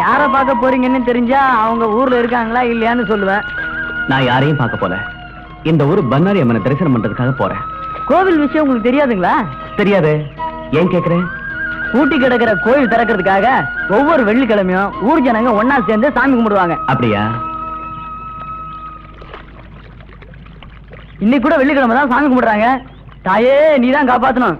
யார பார்க்க போறீங்கன்னு தெரிஞ்சா அவங்க ஊர்ல இருக்காங்களா இல்லையான்னு சொல்லுவேன். நான் யாரையும் பார்க்க போல, இந்த ஊர் பன்னாரி அம்மனை தரிசனம் பண்றதுக்காக போறேன். கோவில் விஷயம் உங்களுக்கு தெரியாதுங்களா? தெரியாது. ஏன் கேக்குறேன்? பூட்டி கிடக்கிற கோயில் திறக்கிறதுக்காக ஒவ்வொரு வெள்ளிக்கிழமையும் ஊர் ஜனங்க ஒன்னா சேர்ந்து சாமி கும்பிடுவாங்க. அப்படியா? இன்னைக்கு கூட வெள்ளிக்கிழமை தான் சாமி கும்பிடுறாங்க. தாயே நீதான் காப்பாத்தணும்.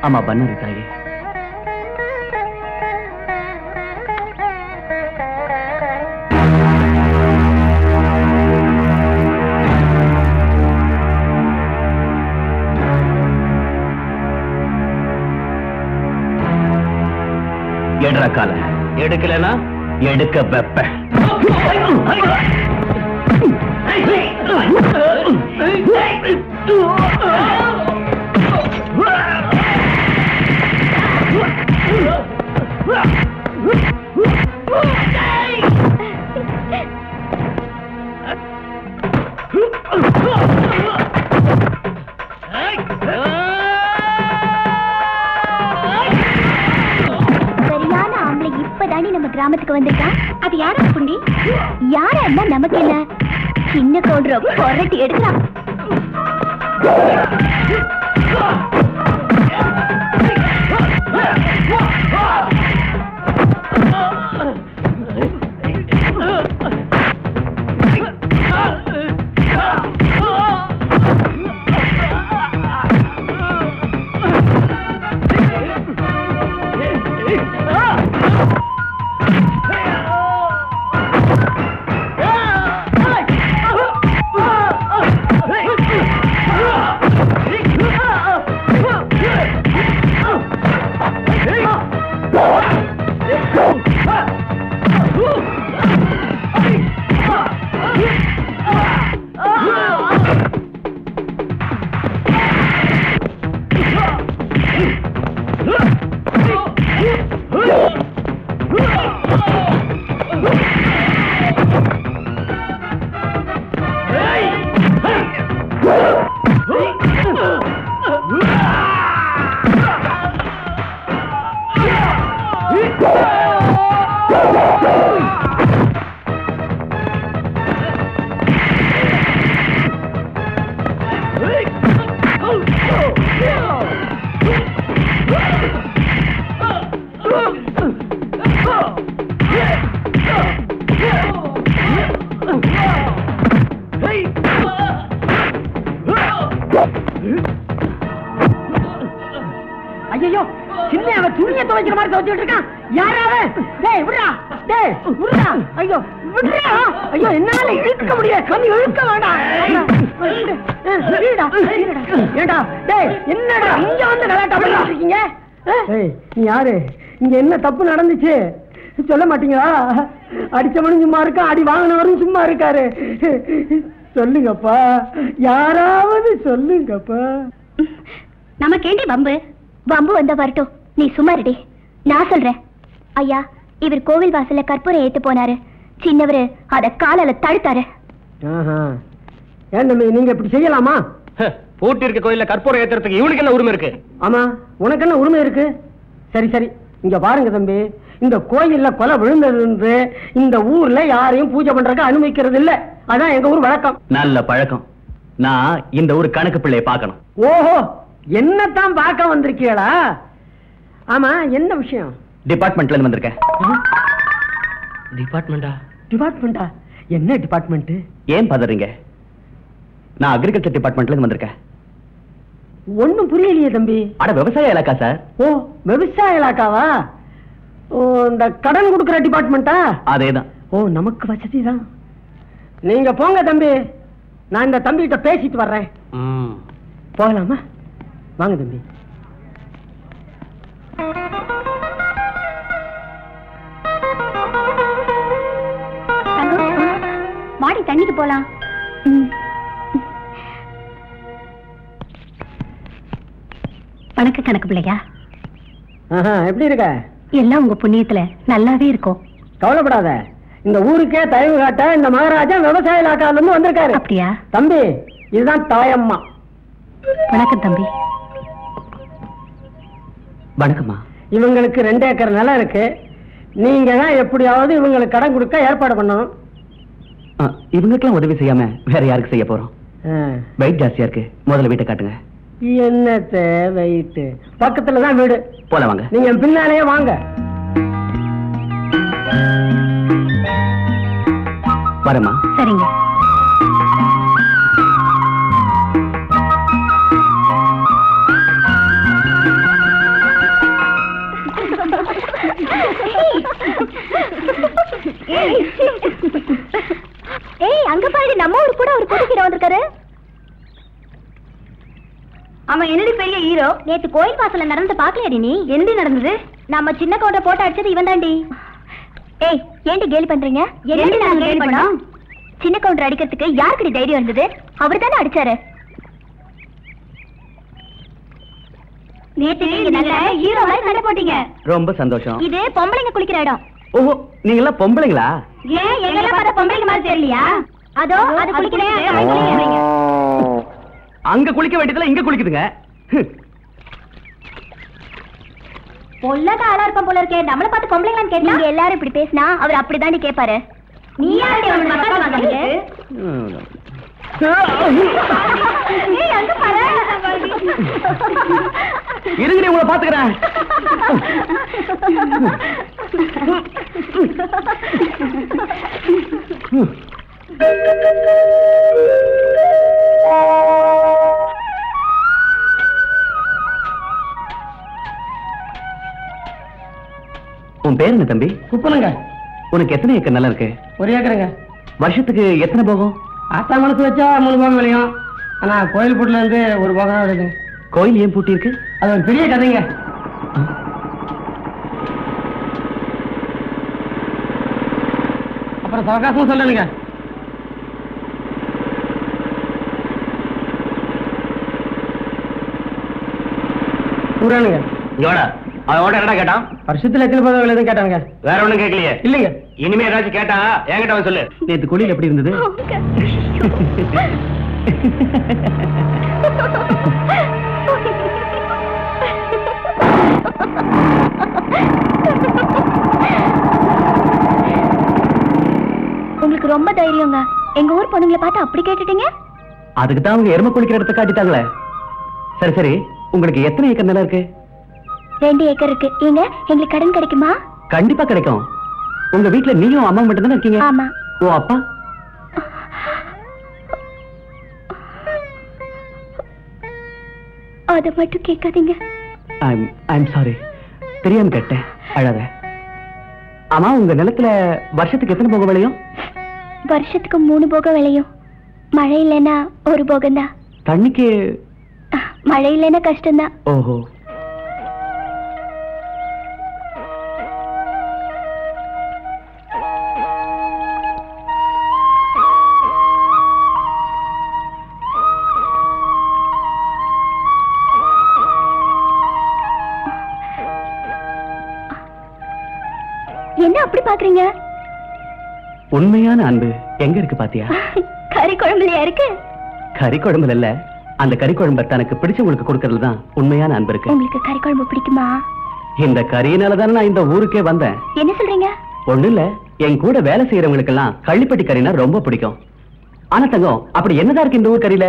ஆமா பண்ணாரி தாயே. எடுற கால எடுக்கலனா எடுக்க வெப்ப. நம்ம கிராமத்துக்கு வந்திருக்கான். அது யாரா புண்டி? யாரா இருந்தா நமக்கு என்ன? சின்ன கவுண்டர் புரட்டி எடுக்கலாம். ஐயோ, சின்ன அவன் துணியை துவைக்கிற மாதிரி துவைச்சிட்டு இருக்கான். யாராவது டேய் விடுறா, டேய் விடுறா. ஐயோ விடுறா. ஐயோ என்னால இழுக்க முடியாது. கண்ணி இழுக்க வேண்டாம். ஏண்டா டேய் என்னடா இங்க வந்து கலாட்டா பண்ணிட்டு இருக்கீங்க? ஏய் நீ யாரு? இங்க என்ன தப்பு நடந்துச்சு சொல்ல மாட்டீங்களா? அடிச்சவனும் சும்மா இருக்கா, அடி வாங்கினவரும் சும்மா இருக்காரு. சொல்லுங்கப்பா, யாராவது சொல்லுங்கப்பா. நமக்கு ஏண்டி வம்பு? வம்பு வந்தா வரட்டும், நீ சும்மா இருடி. நான் சொல்றேன். ஐயா, இவர் கோவில் வாசல்ல கற்பூரம் ஏத்து போனாரு. சின்னவரு அத காலால தடுத்தாரு. ஏன் தம்பி நீங்க இப்படி செய்யலாமா? பூட்டி இருக்க கோயில்ல கற்பூரம் ஏத்துறதுக்கு இவனுக்கு என்ன உரிமை இருக்கு? ஆமா, உனக்கு என்ன உரிமை இருக்கு? சரி சரி, இங்க பாருங்க தம்பி, இந்த கோயில்ல கொலை விழுந்தது இந்த ஊர்ல யாரையும் பூஜை பண்றதுக்கு அனுமதிக்கிறது இல்ல. அதான் எங்க ஊர் வழக்கம். நல்ல பழக்கம். நான் இந்த ஊர் கணக்கு பிள்ளையை பார்க்கணும். ஓஹோ, என்னத்தான் பார்க்க வந்திருக்கீங்களா? ஆமா, என்ன விஷயம்? டிபார்ட்மெண்ட்ல இருந்து வந்திருக்கேன். டிபார்ட்மெண்டா? டிபார்ட்மெண்டா? என்ன டிபார்ட்மெண்ட்? ஏன் பதறீங்க? நான் அக்ரிகல்ச்சர் டிபார்ட்மெண்ட்ல இருந்து வந்திருக்கேன். ஒண்ணும் புரியலையே தம்பி. அட விவசாய இலாக்கா சார். ஓ, விவசாய இலாக்காவா? ஓ, இந்த கடன் கொடுக்கிற டிபார்ட்மெண்டா? அதேதான். ஓ, நமக்கு வசதி தான். நீங்க போங்க தம்பி, நான் இந்த தம்பி கிட்ட பேசிட்டு வர்றேன். போகலாமா? வாங்க தம்பி. மாடி தண்ணிக்கு போலாம். வணக்க கணக்கு பிள்ளையா. எப்படி இருக்க? எல்லாம் உங்க புண்ணியத்துல நல்லாவே இருக்கும். கவலைப்படாத. இந்த ஊருக்கே தயவு காட்ட இந்த மகாராஜா விவசாய இலாக்கால இருந்து வந்திருக்காரு. அப்படியா? தம்பி, இதுதான் தாயம்மா. வணக்கம் தம்பி. வணக்கம்மா. இவங்களுக்கு 2 ஏக்கர் நிலம் இருக்கு. நீங்க தான் எப்படியாவது இவங்களுக்கு கடன் கொடுக்க ஏற்பாடு பண்ணணும். இவங்களுக்கெல்லாம் உதவி செய்யாம வேற யாருக்கு செய்ய போறோம்? வெயிட் ஜாஸ்தியா இருக்கு. முதல்ல வீட்டை காட்டுங்க. என்னத்த வெயிட்? பக்கத்துலதான் வீடு. போல வாங்க. நீங்க பின்னாலேயே வாங்க. வரமா? சரிங்க. ஏய் அங்க பாரு நம்ம ஊர் கூட ஒரு புது ஹீரோ வந்திருக்காரு. ஆமா என்னடி பெரிய ஹீரோ? நேத்து கோயில் வாசல்ல நடந்து பாக்கலையாடி நீ? என்னடி நடந்தது? நம்ம சின்ன கவுண்டர் போட்டு அடிச்சது இவன் தாண்டி. ஏய் ஏன்டி கேலி பண்றீங்க? என்னடி நான் கேலி பண்ணோம்? சின்ன கவுண்டர் அடிக்கிறதுக்கு யாருக்குடி தைரியம் இருந்தது? அவர் தானே அடிச்சாரு. நேத்து நீங்க நல்ல ஹீரோ மாதிரி சண்டை போட்டீங்க. ரொம்ப சந்தோஷம். இது பொம்பளைங்க குளிக்கிற இடம். ஓஹோ நீங்க எல்லாம் பொம்பளைங்களா? ஏன் எங்கெல்லாம் பார்த்தா பொம்பளைங்க மாதிரி தெரியலையா? அதோ அது குளிக்கிறேன். அங்க குளிக்க வேண்டியதுல இங்க குளிக்குதுங்க. பொல்லாத ஆளா இருப்பான் போல இருக்கே. நம்மள பார்த்து பொம்பளைங்களான்னு கேட்டா நீங்க எல்லாரும் இப்படி பேசினா அவர் அப்படிதாண்டி கேட்பாரு. நீ யாரடி அவன் மக்கள் வாங்குறீங்க? ஏய் அங்க பாரு. இருங்க உங்களை பாத்துக்கிறேன். உன் பேர் என்ன தம்பி? குப்பனுங்க. உனக்கு எத்தனை ஏக்கர் நிலம் இருக்கு? 1 ஏக்கருங்க. வருஷத்துக்கு எத்தனை போகும்? ஆத்தா மனசு வச்சா 3 போகம் விளையும். ஆனா கோயில் பூட்டில இருந்து 1 போகம் தான் வருது. கோயில் ஏன் பூட்டி இருக்கு? அது ஒரு பெரிய கதைங்க. அப்புறம் சவகாசமும் சொல்லணுங்க. ஊரானுங்க. இங்கோட அவனோட என்னடா கேட்டான்? வருஷத்துல எத்தனை போகம் விளையுதுன்னு கேட்டானுங்க. வேற ஒண்ணும் கேட்கலையே? இல்லைங்க. இனிமே ஏதாச்சும் கேட்டா என்கிட்ட அவன் சொல்லு. நேத்து குளியல் எப்படி இருந்தது? உங்களுக்கு ரொம்ப தைரியங்க. எங்க ஊர் பொண்ணுங்களை பார்த்து அப்படி கேட்டுட்டீங்க? அதுக்கு தான் அவங்க எருமை குளிக்கிற இடத்தை காட்டிட்டாங்களே. சரி சரி உங்களுக்கு எத்தனை ஏக்கர் நிலம் இருக்கு? 2 ஏக்கர் இருக்கு. ஏங்க எங்களுக்கு கடன் கிடைக்குமா? கண்டிப்பா கிடைக்கும். உங்க வீட்டுல நீயும் அம்மா மட்டும் தானே இருக்கீங்க? ஆமா. ஓ அப்பா? அதை மட்டும் கேட்காதீங்க. I'm sorry. தெரியாம கேட்டேன். அழாத. ஆமா உங்க நிலத்துல வருஷத்துக்கு எத்தனை போகம் விளையும்? வருஷத்துக்கு 3 போகம் விளையும். மழை இல்லைன்னா 1 போகம் தான். தண்ணிக்கு? மழை இல்லைன்னா கஷ்டம்தான். ஓஹோ. என்ன அப்படி பாக்குறீங்க? உண்மையான அன்பு எங்க இருக்கு பாத்தியா? கறி குழம்புலயா இருக்கு? கறி குழம்புல இல்ல, அந்த கறி குழம்பு தனக்கு பிடிச்சவங்களுக்கு கொடுக்கறதுல தான் உண்மையான அன்பு இருக்கு. உங்களுக்கு கறி குழம்பு பிடிக்குமா? இந்த கறியினால தானே நான் இந்த ஊருக்கே வந்தேன். என்ன சொல்றீங்க? ஒண்ணு இல்ல, என் கூட வேலை செய்யறவங்களுக்கு எல்லாம் கள்ளிப்பட்டி கறினா ரொம்ப பிடிக்கும். ஆனா தங்கம் அப்படி என்னதான் இருக்கு இந்த ஊர் கறியில?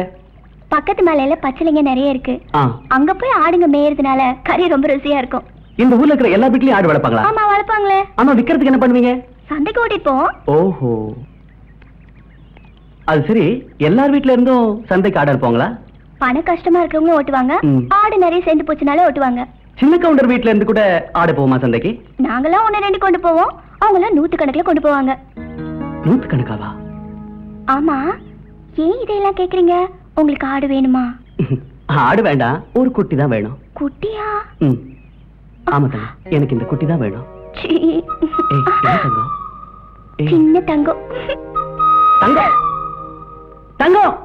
பக்கத்து மலையில பச்சளைங்க நிறைய இருக்கு. ஆ. அங்க போய் ஆடுங்க மேயறதுனால கறி ரொம்ப ருசியா இருக்கும். இந்த ஊர்ல இருக்கிற எல்லா வீட்லயும் ஆடு வளர்ப்பாங்களா? ஆமா வளர்ப்பாங்களே. ஆமா விக்கிறதுக்கு என்ன பண்ணுவீங்க? சந்தைக்கு ஓட்டிட்டு போவோம். ஓஹோ. அது சரி, எல்லார் வீட்ல இருந்தும் சந்தைக்கு ஆடு அனுப்புவாங்களா? பண கஷ்டமா இருக்கிறவங்க ஓட்டுவாங்க. ஆடு நிறைய சேர்ந்து போச்சுனாலே ஓட்டுவாங்க. சின்ன கவுண்டர் வீட்ல இருந்து கூட ஆடு போகுமா சந்தைக்கு? நாங்களாம் 1-2 கொண்டு போவோம். அவங்களாம் 100 கொண்டு போவாங்க. 100 கணக்காவா? ஆமா. ஏன் இதையெல்லாம் கேக்குறீங்க? உங்களுக்கு ஆடு வேணுமா? ஆடு வேண்டாம், ஒரு குட்டி தான் வேணும். குட்டியா? ஆமா தங்கம், எனக்கு இந்த குட்டி தான் வேணும். ஏய், என்ன தங்கம்? சின்ன தங்கம். தங்கம் தங்கம்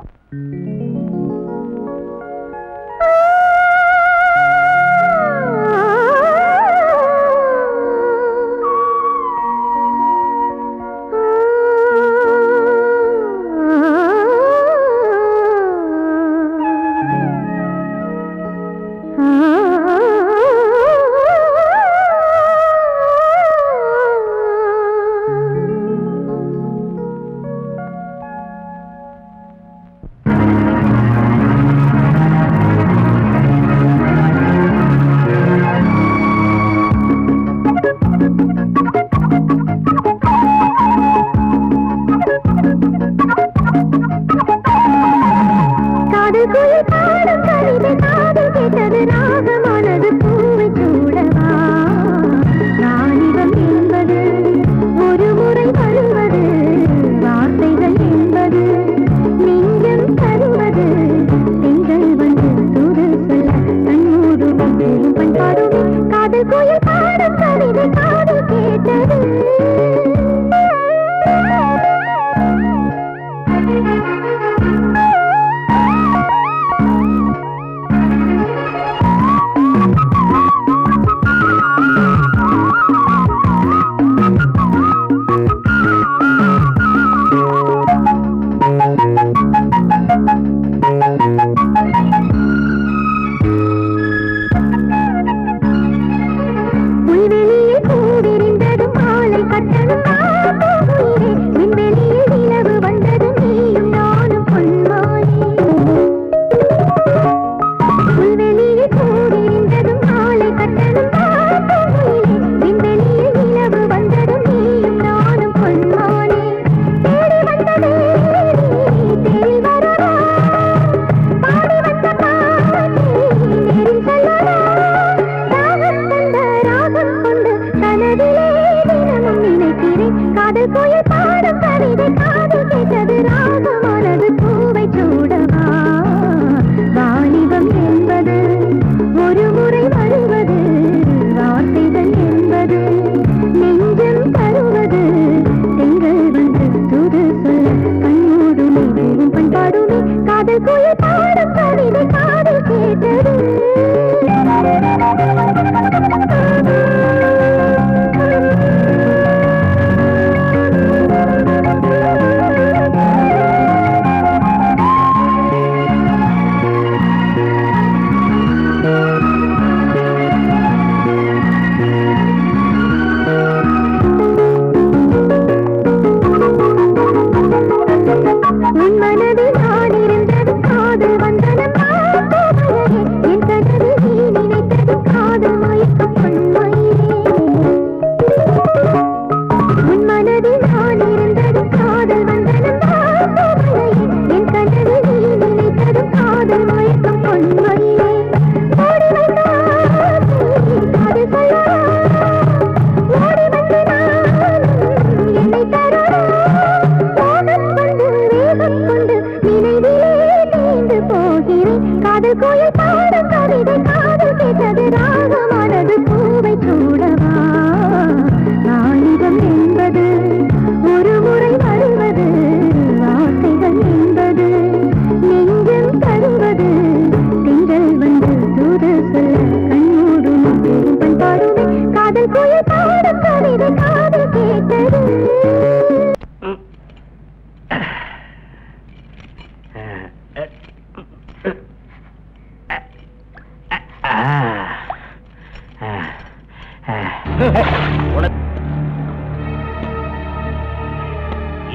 காதல் கோயில் பாடும் கவிதை காதல் கேட்டது ராகமானது பூவை சூடவா நாளிதம் என்பது ஒரு முறை வருவது வார்த்தைகள் என்பது நெஞ்சம் தருவது திங்கள் வந்து தூது சொல்ல கண்ணோடும் பெரும்பன் பாடுவே காதல் கோயில் பாடும் கவிதை காதல் கேட்டது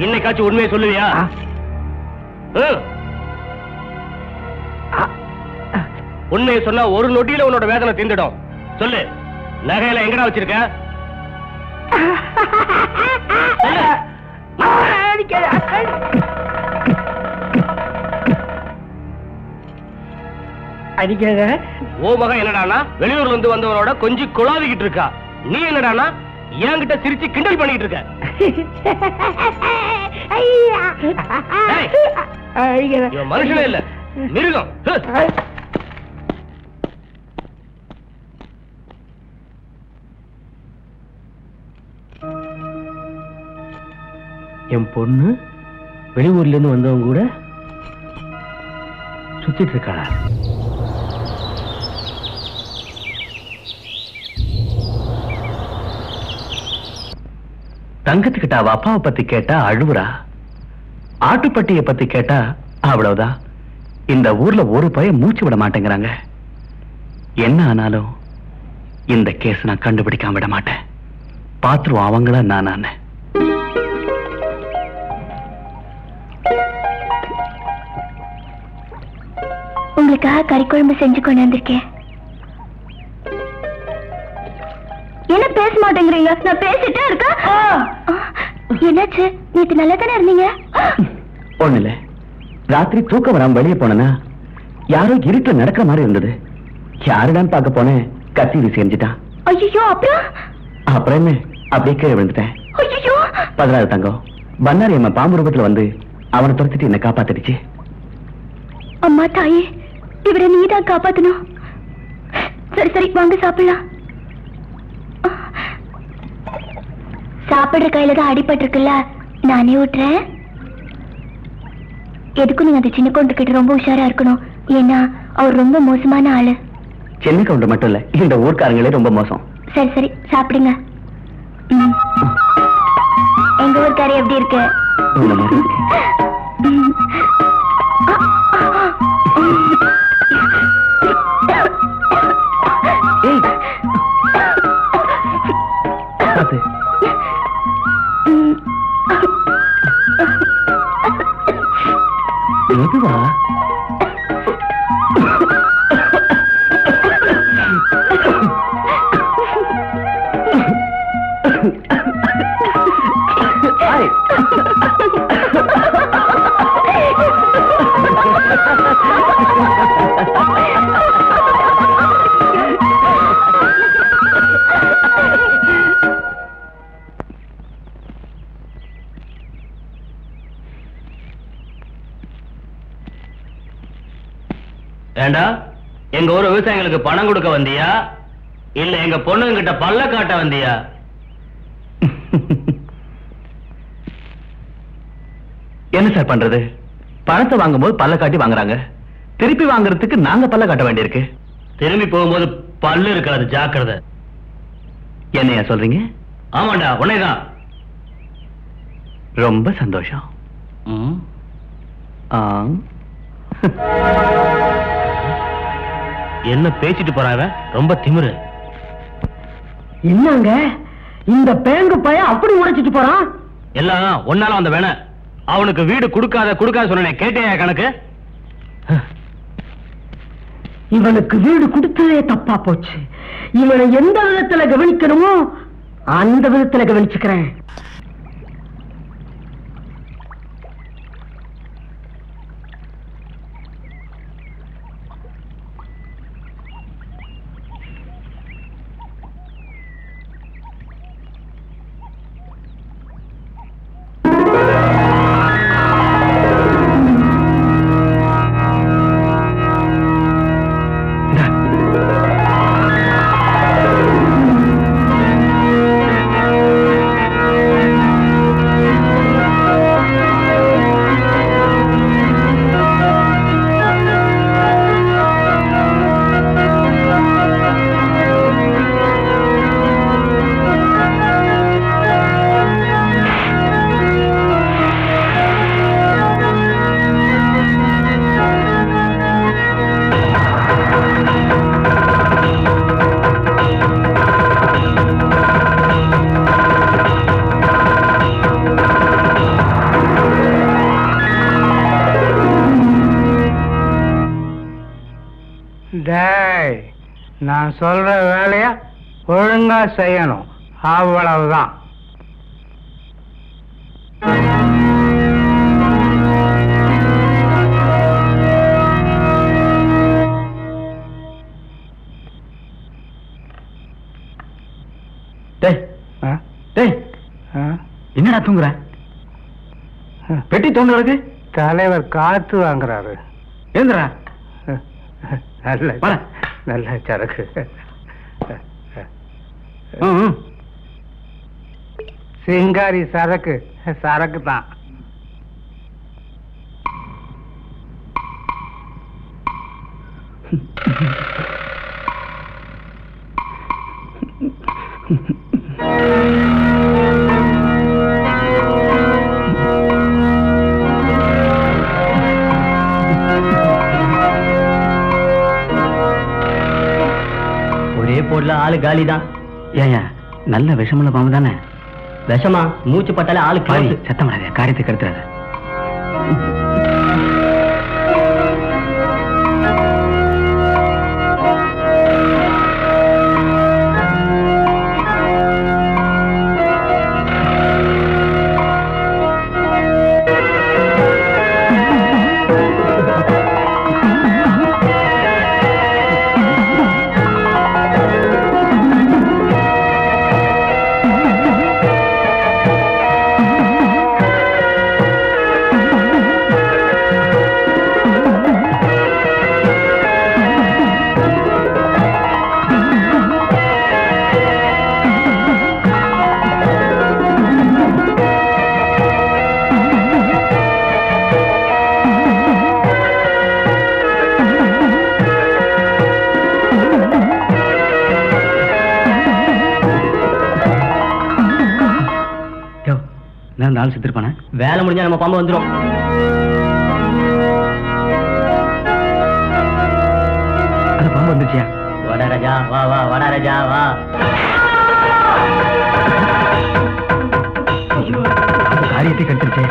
இன்னைக்காச்சும் உண்மையை சொல்லுவியா? உண்மையை சொன்னா ஒரு நொடியில உன்னோட வேதனை தீந்துடும். சொல்லு, நகையில எங்கடா வச்சிருக்க? அடிக்காத. ஓ மகன் என்னடானா வெளியூர்ல இருந்து வந்தவனோட கொஞ்சம் குழாவிக்கிட்டு இருக்கா. நீ என்னடானா என்கிட்ட சிரிச்சு கிண்டல் பண்ணிட்டு இருக்க. மனுஷனே இல்ல, மிருகம். என் பொண்ணு வெளியூர்ல இருந்து வந்தவங்க கூட சுத்திட்டு இருக்காளா? தங்கத்துக்கிட்ட அவ அப்பாவை பத்தி கேட்டா அழுவுறா. ஆட்டுப்பட்டியை பத்தி கேட்டா அவ்வளவுதான். இந்த ஊர்ல ஒரு பையன் மூச்சு விட மாட்டேங்கிறாங்க. என்ன ஆனாலும் இந்த கேஸ் நான் கண்டுபிடிக்காம விட மாட்டேன். பாத்துருவோம் அவங்கள நான். உங்களுக்காக கறி குழம்பு செஞ்சு கொண்டு வந்திருக்கேன். என்ன பேச மாட்டேங்கிறீங்க? நான் பேசிட்டே இருக்கேன். என்னாச்சு? நேத்து நல்லா தானே இருந்தீங்க. ஒண்ணு இல்ல, ராத்திரி தூக்கம் வராம வெளியே போனா யாரோ இருட்டுல நடக்கிற மாதிரி இருந்தது. யாருடான்னு பார்க்க போனேன், கத்தி வீசி எரிஞ்சிட்டான். ஐயோ, அப்புறம் என்ன, அப்படியே கீழே விழுந்துட்டேன். ஐயோ, 16 தங்கம் பன்னாரி அம்மா பாம்பு ரூபத்துல வந்து அவனை துரத்திட்டு என்ன காப்பாத்திடுச்சு. அம்மா தாயே, இவரை நீதான் காப்பாத்தணும். சரி சரி, வாங்க சாப்பிடலாம். சாப்பிடுற கையில தான் அடிபட்டு இருக்குல்ல, நானே விட்டுறேன். எதுக்கும் நீங்க அந்த சின்ன கவுண்டர் கிட்ட ரொம்ப உஷாரா இருக்கணும். ஏன்னா அவர் ரொம்ப மோசமான ஆளு. சின்ன கவுண்டர் மட்டும் இல்ல, இந்த ஊர்க்காரங்களே ரொம்ப மோசம். சரி சரி, சாப்பிடுங்க. எங்க ஊர்க்காரி எப்படி இருக்கு? எதுவா? ஏண்டா, எங்க ஊர் விவசாயிகளுக்கு பணம் கொடுக்க வந்தியா இல்ல எங்க பொண்ணுங்கிட்ட பல்ல காட்ட வந்தியா? என்ன சார் பண்றது? பணத்தை வாங்கும்போது பல்ல காட்டி வாங்குறாங்க, திருப்பி வாங்குறதுக்கு நாங்க பல்ல காட்ட வேண்டியிருக்கு. திரும்பி போகும்போது பல்லு இருக்காது, ஜாக்கிரதை. என்னையா சொல்றீங்க? ஆமாண்டா, உன்னைதான். ரொம்ப சந்தோஷம். என்ன பேசிட்டு போறாங்க? ரொம்ப திமிரு. என்னங்க இந்த பேங்கு பையன் அப்படி உடைச்சிட்டு போறான்? எல்லாம் ஒன்னால அந்த வேண அவனுக்கு வீடு கொடுக்காத சொன்னேன், கேட்டேயா கணக்கு? இவனுக்கு வீடு கொடுத்ததே தப்பா போச்சு. இவனை எந்த விதத்துல கவனிக்கணுமோ அந்த விதத்துல கவனிச்சுக்கிறேன். டேய், நான் சொல்ற வேலைய ஒழுங்கா செய்யணும், அவ்வளவுதான். என்னடா தூங்குற? பெட்டி தோணுறதுக்கு தலைவர் காத்து வாங்குறாரு. எழுந்துடா. நல்ல நல்ல சரக்கு. சிங்காரி சரக்கு சரக்கு தான். ஒரே போடல ஆளு காலிதான். ஏன் நல்ல விஷமுள்ள பாம்பு தானே? விஷமா? மூச்சு பட்டாலே ஆளு காலி. சத்தம் காரியத்தை கெடுத்துறாரு. ஆள் செத்துருப்பானே. வேலை முடிஞ்சா நம்ம பாம்பு வந்துடும். அந்த பாம்பு வந்துருச்சியா? வட ராஜா வா வா, வட ராஜா வா. காரியத்தை கட்டுருச்சே.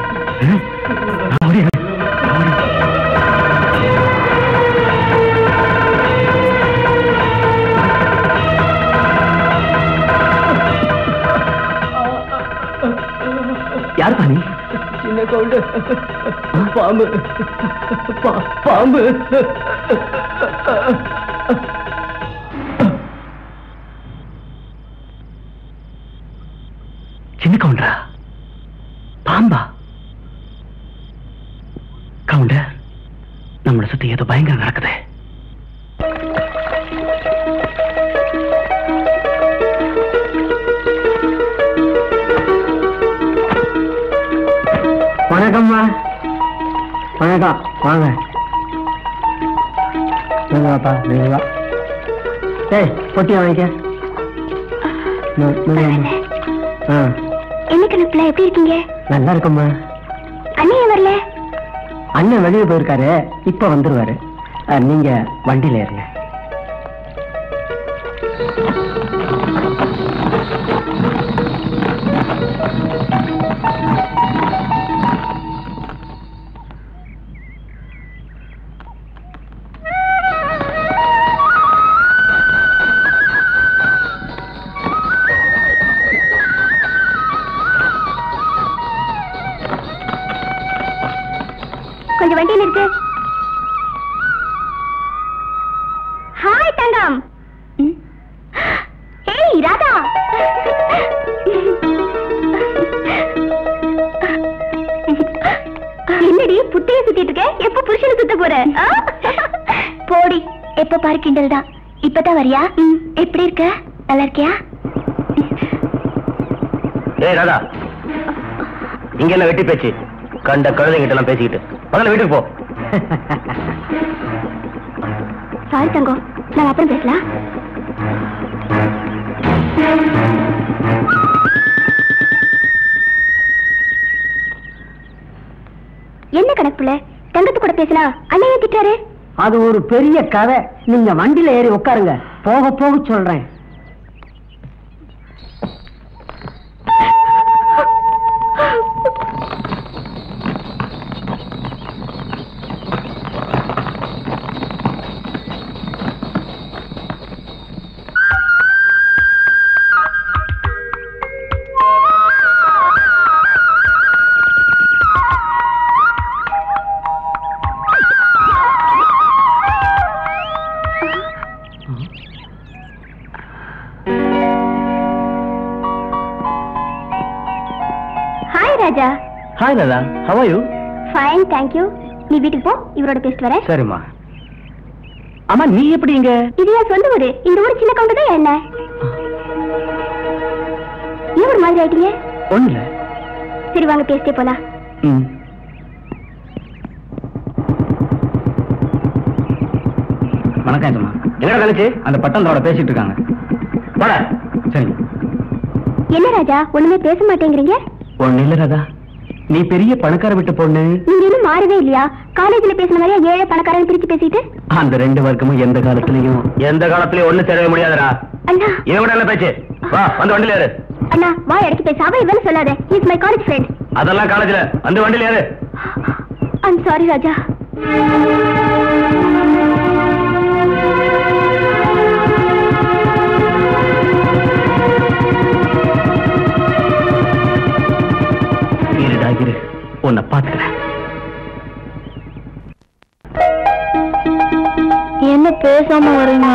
யார் பாணி? சின்ன கவுண்டு. பாம்பு பாம்பு. சின்ன கவுண்டரா? பாம்பா? கவுண்டர், நம்மளை சுத்தி ஏதோ பயங்கரம் நடக்குது. வணக்கம்மா. வணக்கம், வாங்க. வாப்பா, நீங்க வா. ஏய், பொட்டியா வாங்கிக்க. என்ன கணக்குல எப்படி இருக்கீங்க? நல்லா இருக்கும்மா. அண்ணன் வரல? அண்ணன் வெளியே போயிருக்காரு, இப்ப வந்துருவாரு. நீங்க வண்டியில இருங்க. கொஞ்சம் வண்டியில் இருக்கு. ஹாய் தங்கம். ஏய் ராதா. என்னடி புத்தைய சுத்திட்டு இருக்க? எப்ப புருஷனை சுத்த போற? போடி, எப்ப பாரு கிண்டல் தான். இப்பதான் வரியா? எப்படி இருக்க? நல்லா இருக்கியா? ஏய் ராதா, இங்க என்ன வெட்டி பேச்சு? கண்ட கழுதைகிட்ட எல்லாம் பேசிக்கிட்டு முதல்ல வீட்டுக்கு போ. சாரி தங்கம், நாங்க அப்புறம் பேசலாம். என்ன கணக்குல தங்கத்து கூட பேசலா? அண்ணன் ஏன் திட்டாரு? அது ஒரு பெரிய கதை. நீங்க வண்டியில ஏறி உட்காருங்க, போக போக சொல்றேன். Hi Latha, how are you? Fine, thank you. நீ வீட்டுக்கு போ, இவரோட பேசிட்டு வரேன். சரிம்மா. அம்மா நீ எப்படி இங்க? இது என் சொந்த ஊரு. இந்த ஊரு சின்ன கவுண்டர் தான். என்ன ஏன் ஒரு மாதிரி ஆயிட்டீங்க? ஒண்ணுல. சரி வாங்க பேசிட்டே போலாம். வணக்கம் அம்மா. என்ன கழிச்சு அந்த பட்டந்தோட பேசிட்டு இருக்காங்க. போட. சரி. என்ன ராஜா ஒண்ணுமே பேச மாட்டேங்கிறீங்க? ஒண்ணு இல்ல ராதா, நீ பெரிய பணக்கார விட்டு பொண்ணு. நீங்க இன்னும் மாறவே இல்லையா? காலேஜ்ல பேசின மாதிரியா ஏழை பணக்காரன் பிரிச்சு பேசிட்டு? அந்த ரெண்டு வர்க்கமும் எந்த காலத்திலயும் ஒண்ணு சேரவே முடியாதுடா. அண்ணா இவன் என்ன பேச்சு? வா வந்து வண்டியில ஏறு. அண்ணா வாய் அடிச்சு பேசாம இவன்னு சொல்லாத. He is my college friend. அதெல்லாம் காலேஜ்ல வந்து வண்டியில ஏறு. ஐ அம் சாரி ராஜா. இருடாகிரு, உன்னை பாத்துக்கிறேன். என்ன பேசாம வரீங்க?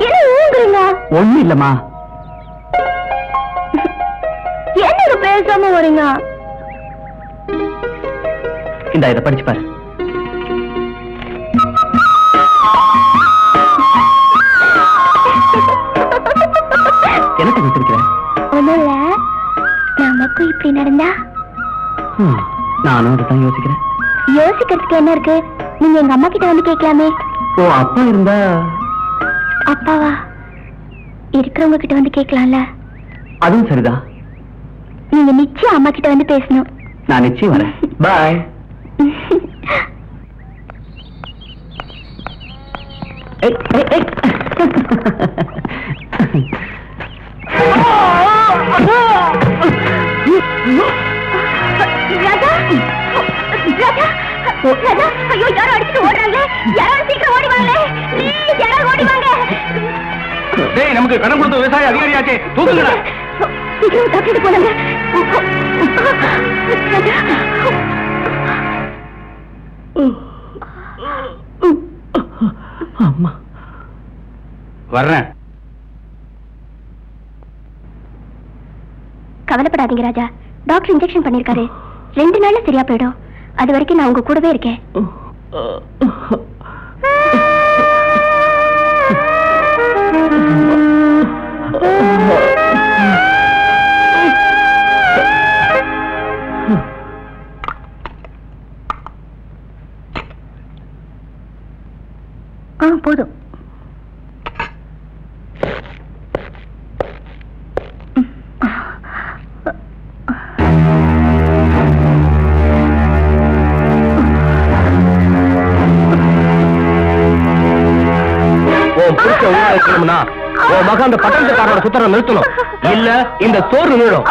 என்ன ஊங்குறீங்க? ஒண்ணு இல்லம்மா. என்ன பேசாம வரீங்க? இந்த இதை படிச்சு பாரு. என்ன வச்சிருக்கிற? ஒண்ணும் இல்ல, நமக்கும் இப்படி நடந்தா? நானும் அதைத்தான் யோசிக்கிறேன். யோசிக்கிறதுக்கு என்ன இருக்கு? நீங்க எங்க அம்மா கிட்ட வந்து கேட்கலாமே. ஓ அப்பா இருந்தா? அப்பாவா? இருக்கிறவங்க கிட்ட வந்து கேட்கலாம்ல. அதுவும் சரிதான். நீங்க நிச்சயம் அம்மா கிட்ட வந்து பேசணும். நான் நிச்சயம் வரேன். பாய். ராஜா, ராஜா, ராஜா, ஐயோ யாரோ அடிச்சுட்டு ஓடுறாங்க. யாராவது சீக்கிரம் ஓடி வாங்க. ப்ளீஸ் யாராவது ஓடி வாங்க. டேய் நமக்கு கடன் கொடுத்த விவசாய அதிகாரியாச்சே, தூக்குங்கடா. சீக்கிரம் தப்பிட்டு போனாங்க. அம்மா வர்றேன். கவலைப்படாதீங்க ராஜா, டாக்டர் இன்ஜெக்ஷன் பண்ணிருக்காரு. 2 நாள்ல சரியா போயிடும். அது வரைக்கும் நான் உங்க கூடவே இருக்கேன். போதும். மகன் அந்த பட்டணத்துக்காரோட சுத்தரை நிறுத்தணும், இல்ல இந்த சோறு நீடும்.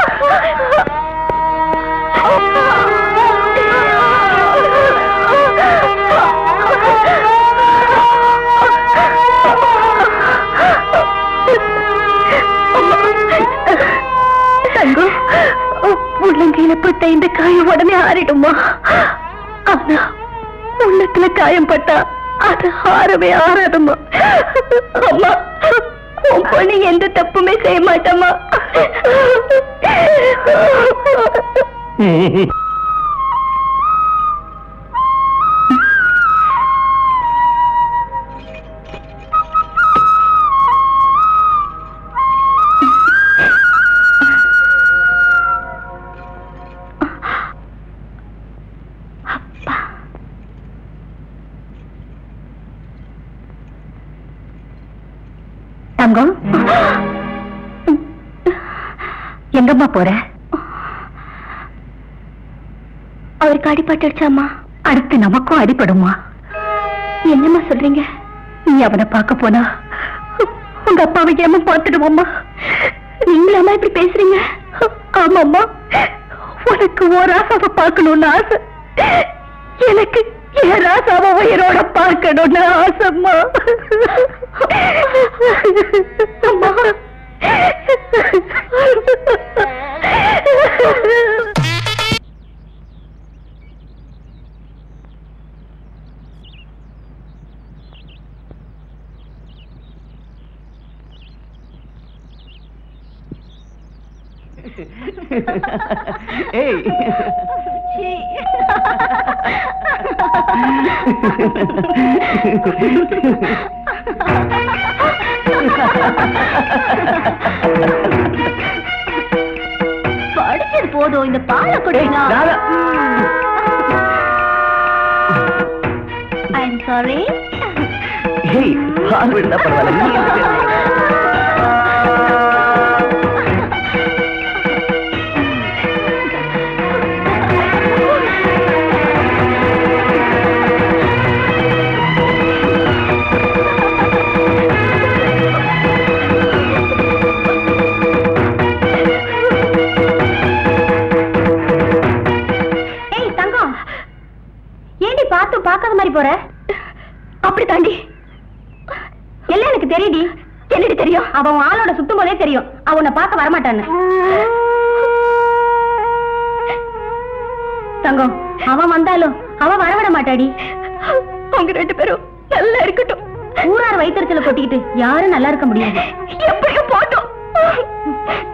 உள்ளங்கையில பட்ட இந்த காயம் உடனே ஆறிடுமா? ஆனா உள்ளத்துல காயம் பட்டா அது ஆறவே ஆறாதுமா. அம்மா உன் பொண்ணு எந்த தப்புமே செய்ய மாட்டம்மா. தங்கம், எங்கம்மா போற? அவருக்கு அடிபட்டுடுச்சாம்மா. அடுத்து நமக்கும் அடிபடுமா? என்னம்மா சொல்றீங்க? நீ அவனை பார்க்க போனா உங்க அப்பாவை ஏமா பார்த்துடுவோம்மா. நீங்களாமா இப்படி பேசுறீங்க? ஆமாம்மா, உனக்கு ஒரு ராசாவை பார்க்கணும்னு ஆசை, எனக்கு என் ராசாவை உயிரோட பார்க்கணும்னு ஆசைம்மா. அம்மா ஏய் படிச்சது போதும், இந்த பாலை கொடுங்க. I'm sorry. ஏய் பால் விடுதா பரவாயில்ல. பாக்காத மாதிரி போற. அப்படி தாண்டி எல்லாம் எனக்கு தெரியுடி. என்னடி தெரியும்? அவன் ஆளோட சுத்தும் போதே தெரியும் அவன் உன்னை பார்க்க வரமாட்டான்னு. தங்கம், அவன் வந்தாலும் அவன் வரவிட மாட்டாடி. அவங்க 2 பேரும் நல்லா இருக்கட்டும். ஊரார் வயிற்றுல கொட்டிக்கிட்டு யாரும் நல்லா இருக்க முடியாது. எப்படியும் போட்டோம்.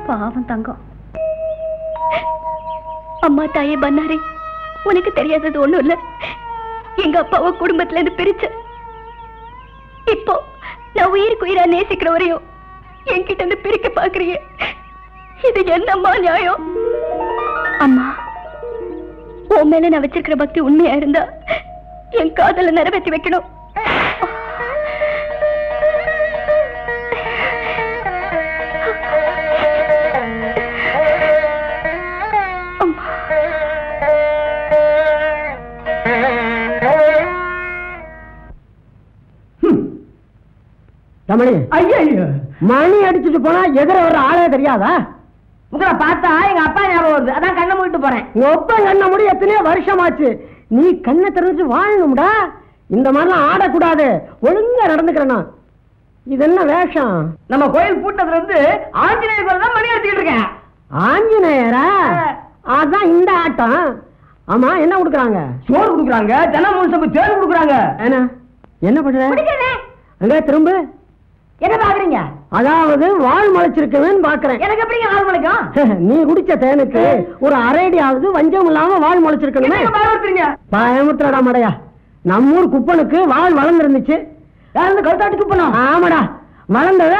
பாவம் தங்கம். அம்மா தாயே பண்ணாரே, உனக்கு தெரியாதது ஒண்ணும் இல்ல. எங்க அப்பாவை குடும்பத்துல இருந்து பிரிச்ச இப்போ நான் உயிருக்கு உயிரா நேசிக்கிறவரையும் என்கிட்ட இருந்து பிரிக்க பாக்குறீங்க. இது என்னம்மா நியாயம்? அம்மா, உன் மேல நான் வச்சிருக்கிற பக்தி உண்மையா இருந்தா என் காதல நிறைவேற்றி வைக்கணும். தமிழ் ஐயோ, மணி அடிச்சுட்டு போனா எதிர வர்ற ஆளே தெரியாதா? உங்களை பார்த்தா எங்க அப்பா ஞாபகம் வருது. அதான் கண்ணை மூடிட்டு போறேன். ஒப்ப கண்ணை மூடி எத்தனையோ வருஷமாச்சு. நீ கண்ணை திறந்து வாழணும்டா. இந்த மாதிரிலாம் ஆடக்கூடாது. ஒழுங்கா நடந்துக்கிறேன்னா. இது என்ன வேஷம்? நம்ம கோயில் பூட்டத்துல இருந்து ஆஞ்சநேயர் தான் மணி அடிச்சுட்டு இருக்கேன். ஆஞ்சநேயரா? அதான் இந்த ஆட்டம். ஆமா, என்ன கொடுக்குறாங்க? சோறு கொடுக்குறாங்க. தினம் 3 சப்பு தேன் கொடுக்குறாங்க. என்ன பண்ற? திரும்ப என்ன பாக்குறீங்க? அதாவது வாழ் முளைச்சிருக்குன்னு பாக்குறேன். எனக்கு எப்படிங்க வாழ் முளைக்கும்? நீ குடிச்ச தேனுக்கு ஒரு அரைடியாவது வஞ்சம் இல்லாம வாழ் முளைச்சிருக்கணுமே. பயமுத்துறடா மடையா. நம்ம ஊர் குப்பனுக்கு வாழ் வளர்ந்துருந்துச்சு. கருத்தாட்டு குப்பனும். ஆமாடா, வளர்ந்தத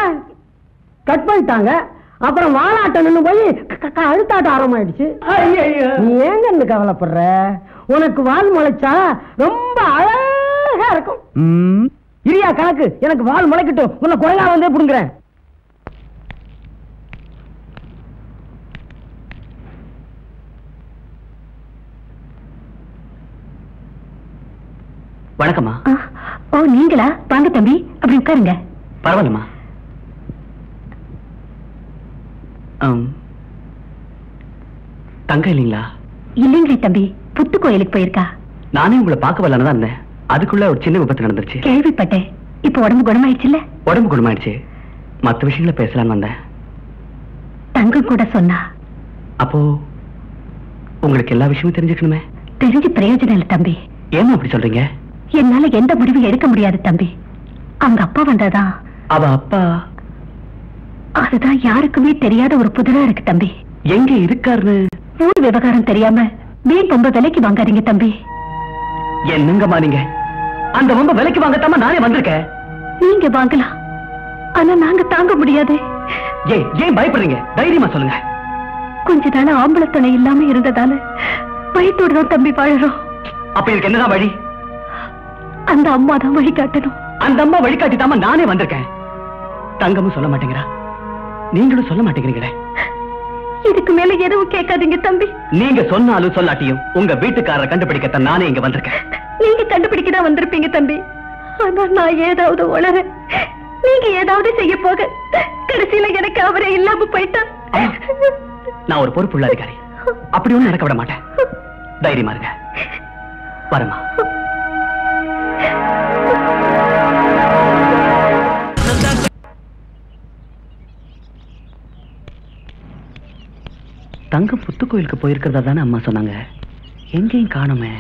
கட் பண்ணிட்டாங்க. அப்புறம் வாழாட்டம் நின்று போய் அழுத்தாட்டம் ஆரம்பமாயிடுச்சு. நீ ஏங்க இருந்து கவலைப்படுற? உனக்கு வாழ் முளைச்சா ரொம்ப அழகா இருக்கும். இரியா கணக்கு. எனக்கு வால் முளைக்கட்டும். உன்னை குறையா வந்தே புடுங்குறேன். வணக்கம்மா. ஓ, நீங்களா? வாங்க தம்பி, அப்படி உட்காருங்க. பரவாயில்லம்மா. தங்க இல்லைங்களா? இல்லைங்களே தம்பி, புத்து கோயிலுக்கு போயிருக்கா. நானே உங்களை பார்க்க வரலான்னு தான் இருந்தேன். அதுக்குள்ள ஒரு சின்ன விபத்து நடந்துருச்சு. கேள்விப்பட்டேன். இப்ப உடம்பு குணமாயிடுச்சுல்ல? உடம்பு குணமாயிடுச்சு. மற்ற விஷயங்களை பேசலான்னு வந்தேன். தங்கம் கூட சொன்னா. அப்போ உங்களுக்கு எல்லா விஷயமும் தெரிஞ்சுக்கணுமே. தெரிஞ்சு பிரயோஜனம் இல்லை தம்பி. ஏமா அப்படி சொல்றீங்க? என்னால எந்த முடிவும் எடுக்க முடியாது தம்பி. அவங்க அப்பா வந்தாதான். அவ அப்பா? அதுதான் யாருக்குமே தெரியாத ஒரு புதிரா இருக்கு தம்பி. எங்க இருக்காரு? ஊர் விவகாரம் தெரியாம வீண் ரொம்ப விலைக்கு வாங்காதீங்க தம்பி. என்னங்கம்மா நீங்க? அந்த ரொம்ப விலைக்கு வாங்கத்தாம நானே வந்திருக்கேன். நீங்க வாங்கலாம், ஆனா நாங்க தாங்க முடியாது. ஏன் பயப்படுறீங்க? தைரியமா சொல்லுங்க. கொஞ்ச நாள் ஆம்பளை துணை இல்லாம இருந்ததால பயத்தோடு தான் தம்பி வாழறோம். அப்ப இதுக்கு என்னதான் வழி? அந்த அம்மா தான் வழி காட்டணும். அந்த அம்மா வழிகாட்டித்தாம நானே வந்திருக்கேன். தங்கமும் சொல்ல மாட்டேங்கிறா, நீங்களும் சொல்ல மாட்டேங்கிறீங்களே. இதுக்கு மேல எதுவும் கேட்காதீங்க தம்பி. நீங்க சொன்னாலும் சொல்லாட்டியும் உங்க வீட்டுக்காரரை கண்டுபிடிக்கத்தான் நானே இங்க வந்திருக்கேன். நீங்க கண்டுபிடிக்கதான் வந்திருப்பீங்க தம்பி. ஆனா நான் ஏதாவது உளற, நீங்க ஏதாவது செய்ய போக கடைசியில எனக்கு அவரே இல்லாம போயிட்டா. நான் ஒரு பொறுப்புள்ள அதிகாரி. அப்படி ஒண்ணு நடக்க விட மாட்டேன். தைரியமா இருங்க. வரமா. தங்கம் புத்து கோயிலுக்கு போயிருக்கிறதா தானே அம்மா சொன்னாங்க. எங்கேயும் காணுமே.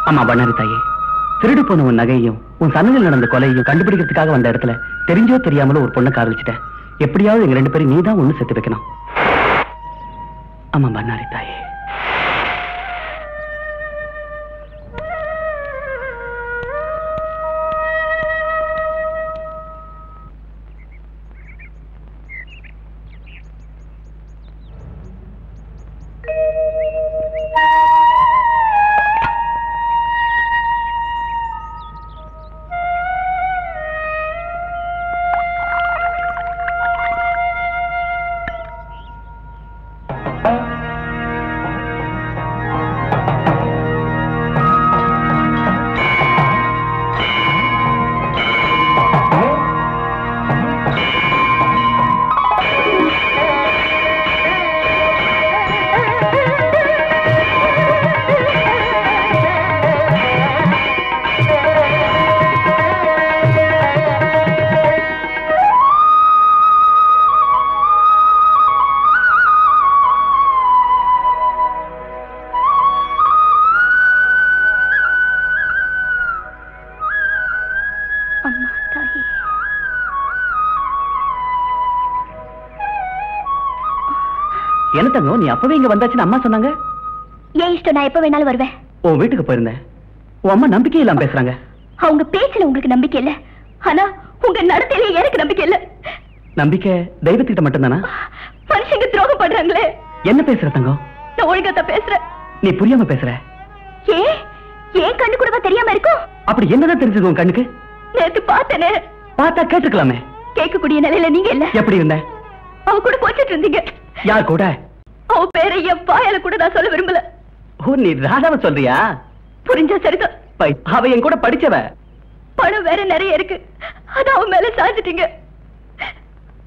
ஆமா பண்ணாரி தாயே, திருடு போன உன் நகையும் உன் சன்னதில் நடந்த கொலையையும் கண்டுபிடிக்கிறதுக்காக வந்த இடத்துல தெரிஞ்சோ தெரியாமலோ ஒரு பொண்ணை காதலிச்சிட்டேன். எப்படியாவது எங்க 2 பேரும் நீதான் ஒண்ணு சேர்த்து வைக்கணும். ஆமா பண்ணாரி தாயே. என்ன தங்கம், நீ அப்பவே இங்க வந்தாச்சுன்னு அம்மா சொன்னாங்க. ஏன் இஷ்டம், நான் எப்ப வேணாலும் வருவேன். உன் வீட்டுக்கு போயிருந்தேன். உன் அம்மா நம்பிக்கை இல்லாம பேசுறாங்க. அவங்க பேச்சுல உங்களுக்கு நம்பிக்கை இல்ல, ஆனா உங்க நடத்தையில எனக்கு நம்பிக்கை இல்ல. நம்பிக்கை தெய்வத்திட்ட மட்டும்தானா? மனுஷங்க துரோகம் பண்றாங்களே. என்ன பேசுற தங்கம்? நான் ஒழுங்கத்தான் பேசுறேன். நீ புரியாம பேசுற. ஏன் கண்ணு கூடவா தெரியாம இருக்கும்? அப்படி என்னதான் தெரிஞ்சது உன் கண்ணுக்கு? நேத்து பார்த்தனே. பார்த்தா கேட்டுக்கலாமே. கேட்கக்கூடிய நிலையில நீங்க இல்ல. எப்படி இருந்த? அவ கூட போச்சிட்டு இருந்தீங்க. யார் கூட? அவ பேரை என் பாயால கூட நான் சொல்ல விரும்பல. ஓ, நீ ராதாவை சொல்றியா? புரிஞ்சா சரிதான். அவ என் கூட படிச்சவ. பணம் வேற நிறைய இருக்கு, அது அவன் மேல சாஞ்சிட்டீங்க.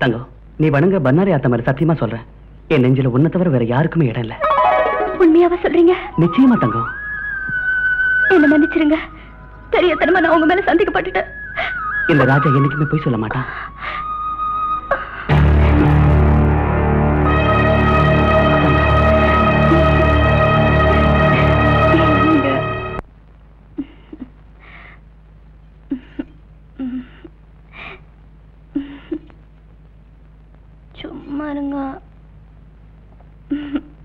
தங்கம், நீ வணங்க பண்ணாரி ஆத்த மாதிரி சத்தியமா சொல்றேன், என் நெஞ்சில உன்னை தவிர வேற யாருக்குமே இடம் இல்ல. உண்மையாவா சொல்றீங்க? நிச்சயமா தங்கம். என்ன மன்னிச்சிருங்க, தெரியத்தனமா நான் உங்க மேல சந்தேகப்பட்டுட்டேன். இந்த ராஜா என்னைக்குமே போய் சொல்ல மாட்டான். சும்மா இருங்க,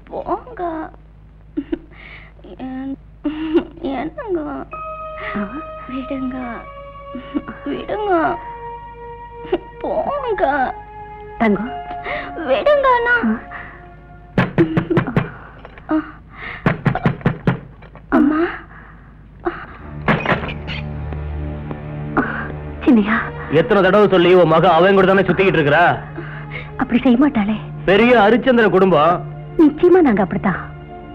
போங்க. என்னங்க, விடுங்க விடுங்க, போங்க. தங்கம் விடுங்க. அம்மா, சின்னையா, எத்தனை தடவை சொல்லி உன் மக அவன் கூட தானே சுத்திக்கிட்டு இருக்கிறா? அப்படி செய்ய மாட்டாளே. பெரிய ஹரிச்சந்திர குடும்பம். நிச்சயமா நாங்க அப்படித்தான்.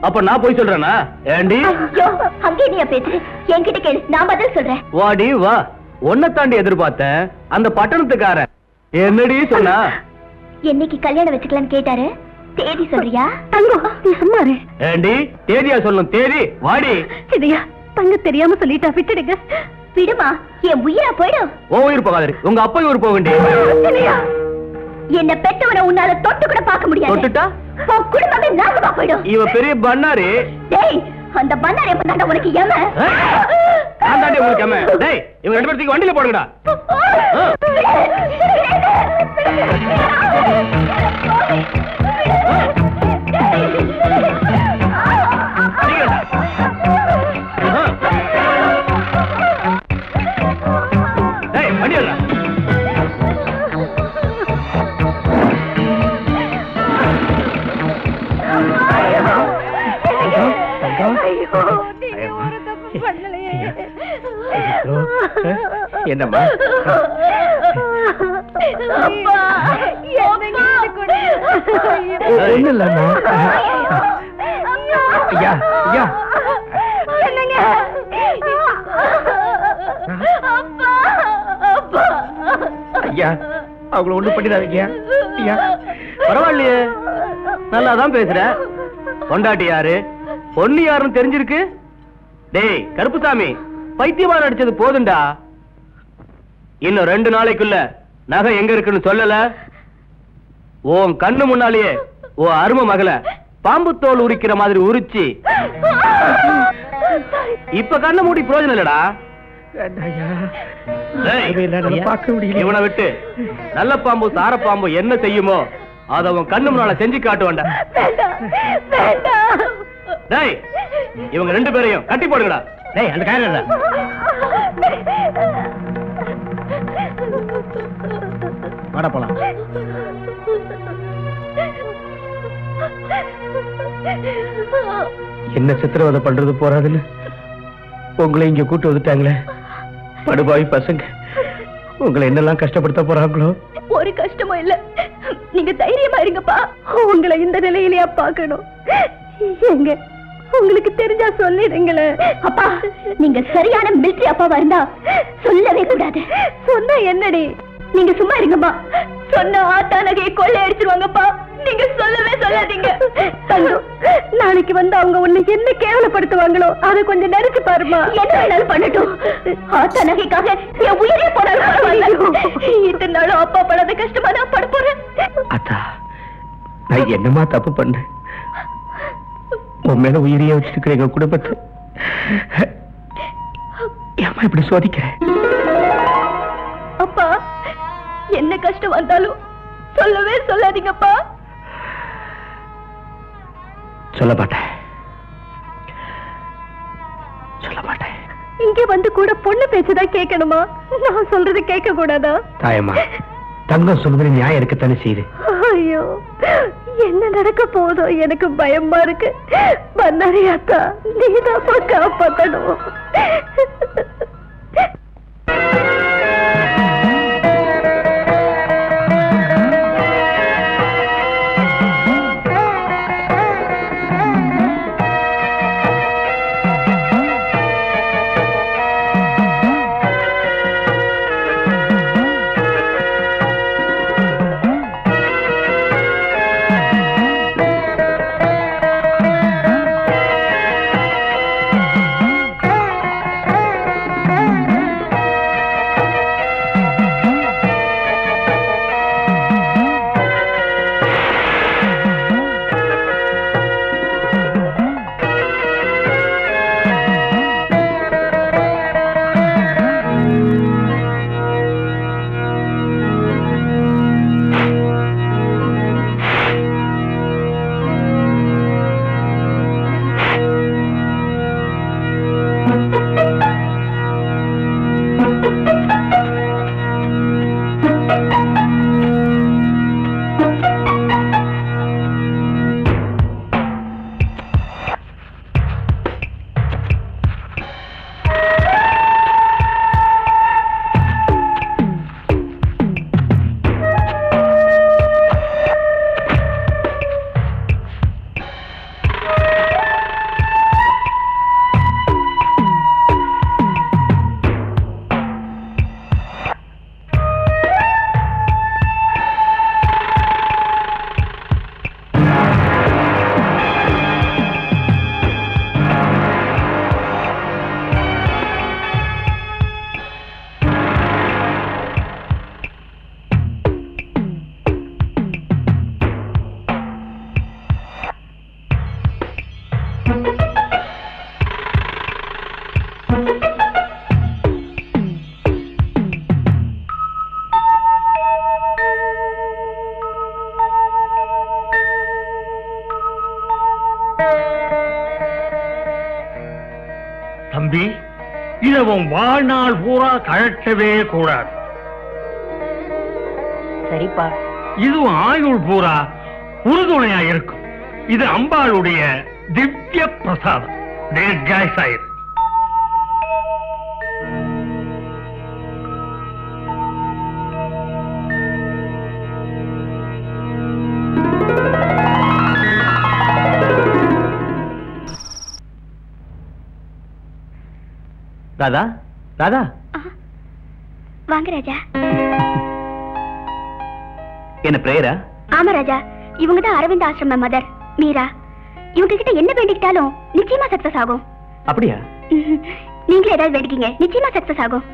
அப்ப நான் போய் சொல்றேனா? ஏண்டி அங்கே நீ பேசு, என்கிட்ட கேளு, நான் பதில் சொல்றேன். வாடி வா. உன்னை தாண்டி எதிர்பார்த்தேன். அந்த பட்டணத்துக்காரன் என்னடி சொன்னா? என்னைக்கு கல்யாணம் வச்சுக்கலான்னு கேட்டாரு. தேதி சொல்றியா? தங்கம், நீ சும்மா இரு. ஏண்டி தேதியா சொல்லணும்? தேதி வாடி. சிதையா, தங்க தெரியாம சொல்லிட்டா, விட்டுடுங்க. விடுமா, என் உயிரா போயிடும். ஓ உயிர் போகாது, உங்க அப்பா உயிர் போக வேண்டிய. சிதையா, என்ன பெற்றவனை உன்னால தொட்டு கூட பார்க்க முடியாது. தொட்டுட்டா உன் குடும்பமே நாசமா போயிடும். இவ பெரிய பண்ணாரி. டேய், அந்த பண்ணாரி எப்ப தாண்டா உனக்கு ஏம? நான் தாண்டி உங்களுக்கு ஏம? டேய், இவங்க 2 பேருக்கு வண்டியில போடுங்கடா. டேய், வண்டி எடுடா. என்னம்மா? ஒண்ணு இல்லம்மா. ஐயா ஐயா, ஐயா அவங்கள ஒண்ணு பண்ணிடாதீங்க. ஐயா பரவாயில்லையே, நல்லாதான் பேசுற. பொண்டாட்டி யாரு, பொண்ணு யாருன்னு தெரிஞ்சிருக்கு. டேய் கருப்புசாமி, பைத்தியமா நடிச்சது போதுண்டா. இன்னும் 2 நாளைக்குள்ள நகை எங்க இருக்குன்னு சொல்லல, உன் கண்ணு முன்னாலேயே உன் அருமை மகளை பாம்பு தோல் உரிக்கிற மாதிரி உரிச்சு இப்ப கண்ண மூடி பிரயோஜனம் இல்லடா. பார்க்க முடியல. இவனை விட்டு நல்ல பாம்பு சார பாம்பு என்ன செய்யுமோ அதை அவன் கண்ணு முன்னால செஞ்சு காட்டுவான்டா. டேய் இவங்க 2 பேரையும் கட்டி போடுங்கடா. டேய் அந்த காரடா. வாடா போலாம். என்ன சித்திரவதை பண்றது போறாதுன்னு உங்களை இங்க கூட்டு வந்துட்டாங்களே. படுபாவி பசங்க உங்களை என்னெல்லாம் கஷ்டப்படுத்த போறாங்களோ. ஒரு கஷ்டமும் இல்ல. நீங்க தைரியமா இருங்கப்பா. உங்களை இந்த நிலையிலேயே பார்க்கணும். எங்க உங்களுக்கு தெரிஞ்சா சொல்லிடுங்களே. அப்பா நீங்க சரியான மிலிட்டரி அப்பாவா இருந்தா சொல்லவே கூடாது. சொன்னா என்னடி? நீங்க சும்மா இருங்கம்மா. சொன்ன ஆத்தா நகையை கொள்ளை அடிச்சிருவாங்கப்பா. நீங்க சொல்லவே சொல்லாதீங்க. நாளைக்கு வந்து அவங்க உன்னை என்ன கேவலப்படுத்துவாங்களோ அதை கொஞ்சம் நினைச்சு பாருமா. என்ன வேணாலும் பண்ணட்டும். ஆத்தா நகைக்காக என் உயிரே போனாலும் பரவாயில்ல. இத்தனை நாளும் அப்பா படாத கஷ்டமா தான் பட போறேன். அத்தா நான் என்னமா தப்பு பண்ணேன்? உன் மேல உயிரியே வச்சிருக்கிற எங்க குடும்பத்தை ஏமா இப்படி சோதிக்கிறேன்? அப்பா என்ன கஷ்டம் வந்தாலும் சொல்லவே சொல்லாதீங்கப்பா. சொல்ல மாட்டேன். இங்க வந்து கூட பொண்ணு பேச்சுதான் கேட்கணுமா? நான் சொல்றது கேட்க கூடாதா? தாயம்மா தங்கம் சொல்வது நியாயம் இருக்கத்தானே செய்யுது. ஐயோ என்ன நடக்க போதோ எனக்கு பயமா இருக்கு. பண்ணாரி அக்கா நீதான் காப்பாத்தணும். தம்பி இதவன் வாழ்நாள் பூரா கழட்டவே கூடாது. சரிப்பா. இதுவும் ஆயுள் பூரா உறுதுணையா இருக்கும். இது அம்பாளுடைய திவ்ய பிரசாதம். தீர்காயுசாயிரு. ராதா ராதா வாங்க ராஜா. என்ன பிரேயரா? ஆமா ராஜா, இவங்க தான் அரவிந்த் ஆசிரம மதர் மீரா. இவங்க கிட்ட என்ன வேண்டிக்கிட்டாலும் நிச்சயமா சக்சஸ் ஆகும். அப்படியா? நீங்களே ஏதாவது வேண்டிக்கீங்க, நிச்சயமா சக்சஸ் ஆகும்.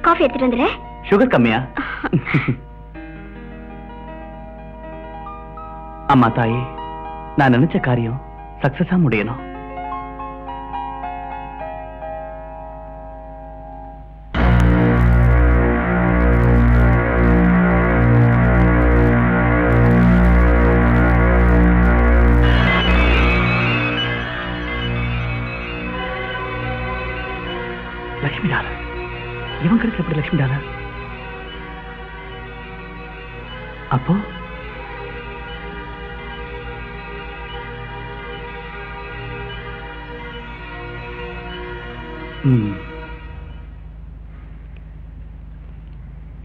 காஃபி எடுத்துட்டு வந்துடுறேன். சுகர் கம்மியா? அம்மா தாயே, நான் நினைச்ச காரியம் சக்சஸா முடியணும். லட்சுமி டாலர் இவன் கிடைச்ச எப்படி லட்சுமி டாலர்? அப்போ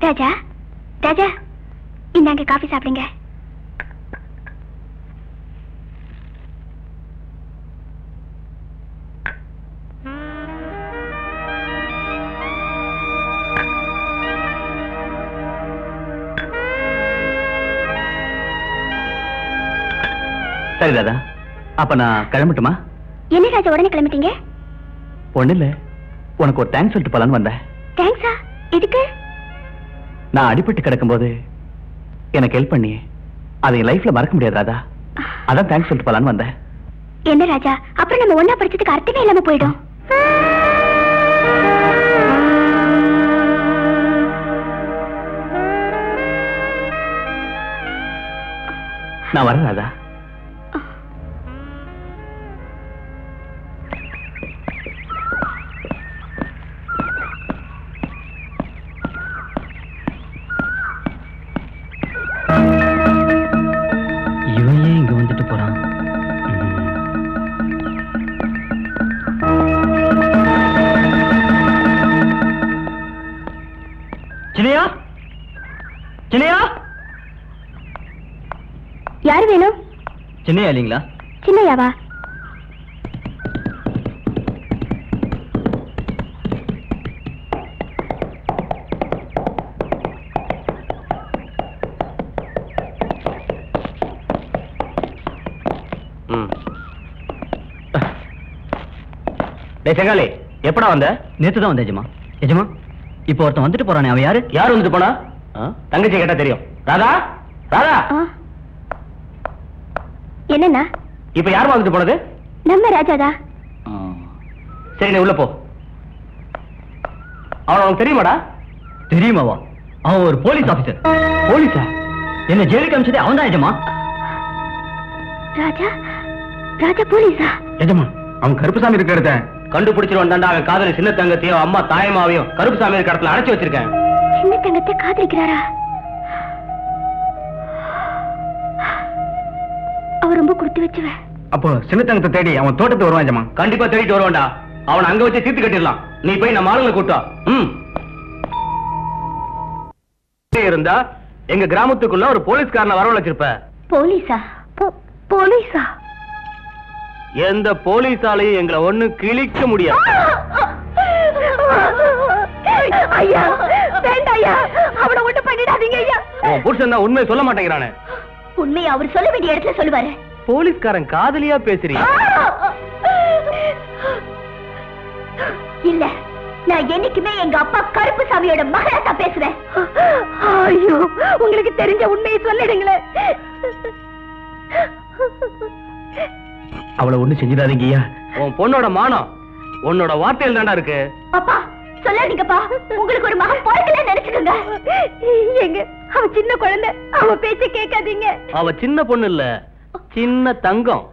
ராஜா ராஜா இந்தாங்க காஃபி சாப்பிடுங்க. சரி ராதா, அப்ப நான் கிளம்பட்டுமா? என்ன ராஜா உடனே கிளம்பிட்டீங்க? ஒண்ணு இல்ல, உனக்கு ஒரு தேங்க்ஸ் சொல்லிட்டு போலான்னு வந்தேன். தேங்க்ஸா? எதுக்கு? நான் அடிபட்டு கிடக்கும்போது எனக்கு ஹெல்ப் பண்ணி அதை என் லைஃப்ல மறக்க முடியாது ராதா. அதான் தேங்க்ஸ் சொல்லிட்டு போலான்னு வந்தேன். என்ன ராஜா, அப்புறம் நம்ம ஒன்னா படிச்சதுக்கு அர்த்தமே இல்லாம போயிடும். நான் வரேன் ராதா. இவன் ஏன் இங்க வந்துட்டு போறான்? சின்னையா, சின்னையா, யாரு வேணும்? சின்னையா இல்லீங்களா? சின்னையாவா? செங்காலி, எப்படா வந்த? நேத்து தான் வந்த எஜமா. எஜமா, இப்ப ஒருத்தன் வந்துட்டு போறானே, அவன் யாரு? யாரு வந்துட்டு போனா? தங்கச்சி கேட்டா தெரியும். ராதா, ராதா, என்னன்னா? இப்ப யார் வந்துட்டு போனது? நம்ம ராஜாதா. சரி, நீ உள்ள போ. அவன் உனக்கு தெரியுமாடா? தெரியுமாவா? அவன் ஒரு போலீஸ் ஆபீசர். போலீஸா? என்ன ஜெயிலுக்கு அனுப்பிச்சதே அவன் தான் எஜமா. ராஜா, ராஜா போலீஸா? எஜமா, அவன் கருப்புசாமி இருக்க இடத்த கண்டுபிடிச்சிருவான் தாண்டா. அவன் காதலி சின்ன தங்கத்தையும் அம்மா தாயமாவையும் கருப்புசாமி இருக்க இடத்துல அடைச்சு வச்சிருக்கேன். சின்ன தங்கத்தை காதலிக்கிறாரா? அவர் ரொம்ப கொடுத்து வச்சுவ. அப்போ சின்ன தங்கத்தை தேடி அவன் தோட்டத்துக்கு வருவான் எஜமா. கண்டிப்பா தேடிட்டு வருவான்டா. அவன் அங்க வச்சு தீர்த்து கட்டிடலாம். நீ போய் நம்ம ஆளுங்களை கூட்டா. இருந்தா எங்க கிராமத்துக்குள்ள ஒரு போலீஸ்காரனை வரவழைச்சிருப்ப. போலீஸா? போலீஸா? எந்த போலீஸாலையும் எங்களை ஒண்ணு கிழிக்க முடியாது. ஐயா, வேண்டாம் ஐயா, அவனை ஒண்ணு பண்ணிடாதீங்க ஐயா. உன் புருஷன் தான் உண்மையை சொல்ல மாட்டேங்கிறானே. உண்மையை அவர் சொல்ல வேண்டிய இடத்துல சொல்லுவாரு. போலீஸ்காரன் காதலியா பேசுறீங்க? இல்ல, நான் என்னைக்குமே எங்க அப்பா கருப்புசாமியோட மகளா தான் பேசுவேன். ஐயோ, உங்களுக்கு தெரிஞ்ச உண்மையை சொல்லிடுங்களே. அவளை ஒண்ணு செஞ்சிடாதீங்கய்யா. உன் பொண்ணோட மானம் உன்னோட வார்த்தையில் தாண்டா இருக்கு. அப்பா சொல்லாதீங்கப்பா, உங்களுக்கு ஒரு மகன் பிறக்கல நினைச்சுக்கோங்க. எங்க அவ சின்ன குழந்தை, அவ பேச்ச கேட்காதீங்க. அவ சின்ன பொண்ணு இல்ல, சின்ன தங்கம்.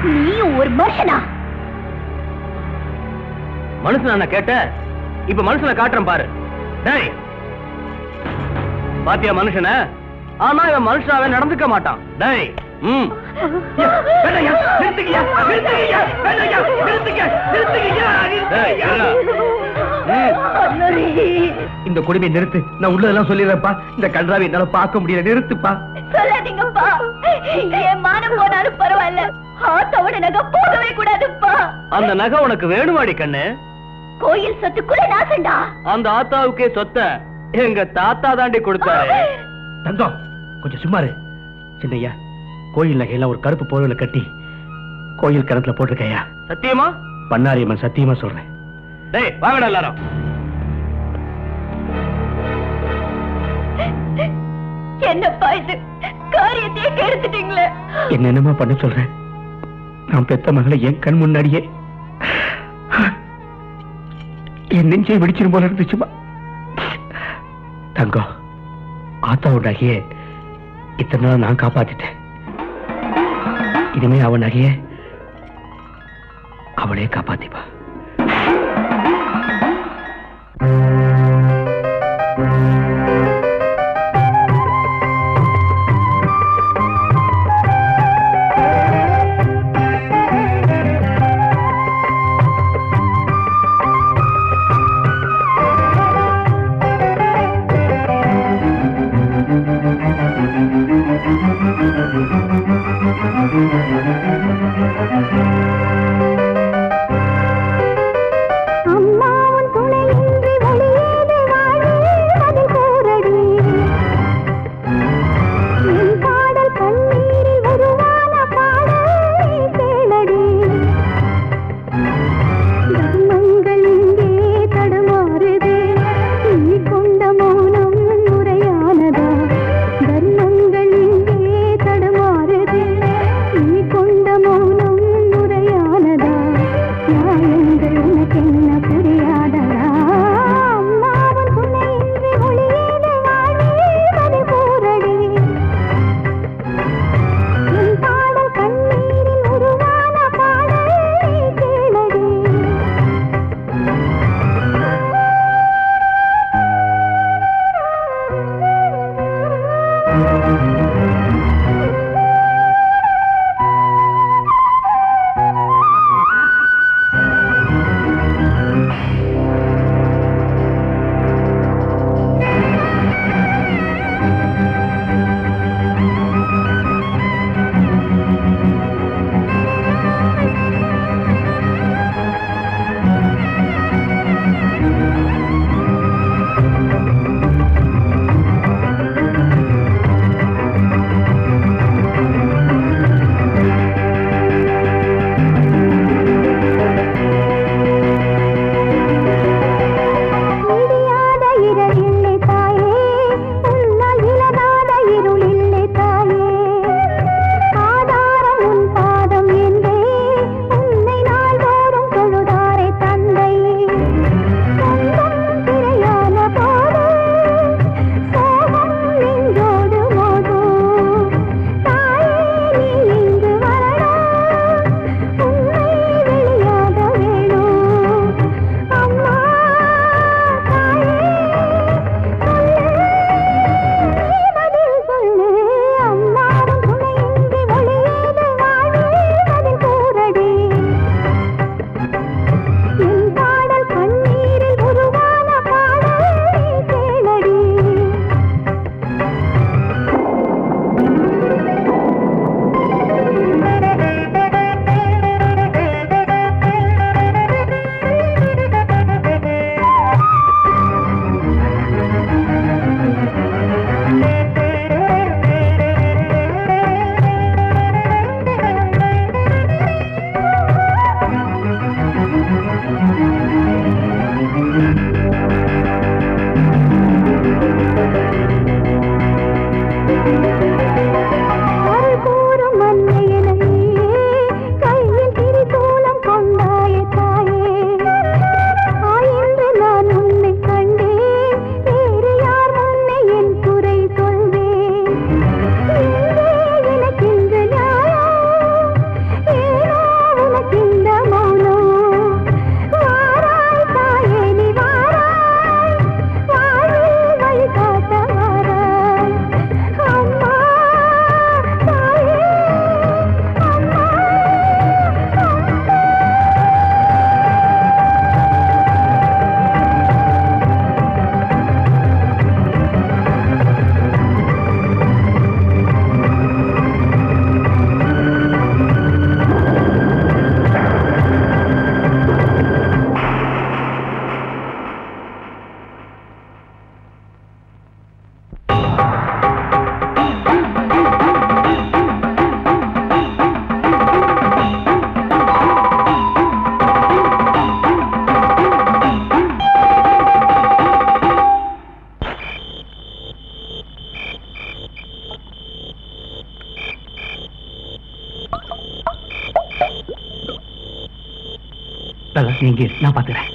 நீயும் ஒரு மனுஷனா? மனுஷனா கேட்ட? இப்ப மனுஷனை காட்டுறேன் பாரு. டேய், பாத்தியா மனுஷன? ஆனா இவன் மனுஷனாவே நடந்துக்க மாட்டான். டேய், இந்த குடுமையை நிறுத்து. நான் உள்ளதெல்லாம் சொல்லிடுறேன்ப்பா. இந்த கல்றாவை என்னால பார்க்க முடியல. நிறுத்துப்பா. சொல்லாதீங்கப்பா. என் மானம் போனாலும் பரவாயில்ல, ஆத்தாவோட நகை போகவே கூடாதுப்பா. அந்த நகை உனக்கு வேணுமாடி கண்ணு? கோயில் சொத்துக்குள்ள நாசண்டா. அந்த ஆத்தாவுக்கே சொத்த எங்க தாத்தா தாண்டி கொடுத்தாரு. தங்கம், கொஞ்சம் சும்மாரு. சின்னையா, கோயில் நகையெல்லாம் ஒரு கருப்பு போர்வையில கட்டி கோயில் கிணத்துல போட்டிருக்கையா? சத்தியமா? பண்ணாரியம்மன் சத்தியமா சொல்றேன். டேய், வாங்கடா எல்லாரும். என்னப்பா இது, காரியத்தையே கெடுத்துட்டீங்களே. என்னென்னமா பண்ண சொல்றேன்? நான் பெத்த மகளை என் கண் முன்னாடியே என் நெஞ்சை வெடிச்சிரும் போல இருந்துச்சுமா. தங்கம், ஆத்தாவோட நகையே இத்தனை நாள் நான் காப்பாத்திட்டேன். இனிமே அவன் நகைய அவளே காப்பாத்திப்பா. நீங்க நான் பாத்துக்கிறேன்.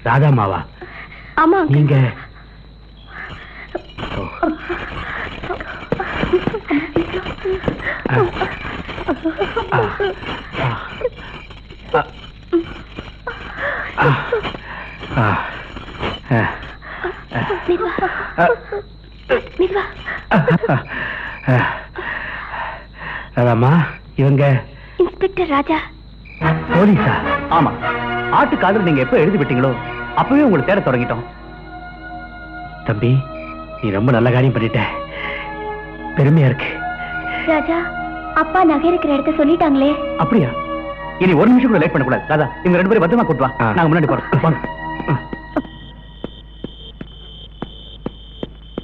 ராதாமாவா? ஆமா. நீங்க ராதாமா, இவங்க இன்ஸ்பெக்டர் ராஜா. போலீஸா? ஆமா, ஆட்டுக்காதல் நீங்க எப்ப எழுதி விட்டீங்களோ அப்பவே உங்களை தேட தொடங்கிட்டோம். தம்பி, நீ ரொம்ப நல்ல காரியம் பண்ணிட்ட. பெருமையா இருக்கு. ராஜா, அப்பா நகை இருக்கிற இடத்த சொல்லிட்டாங்களே. அப்படியா? இனி ஒரு நிமிஷம் கூட லேட் பண்ணக்கூடாது. ராதா, இவங்க 2 பேரும் பத்திரமா கூட்டு வா. நாங்க முன்னாடி போறோம்.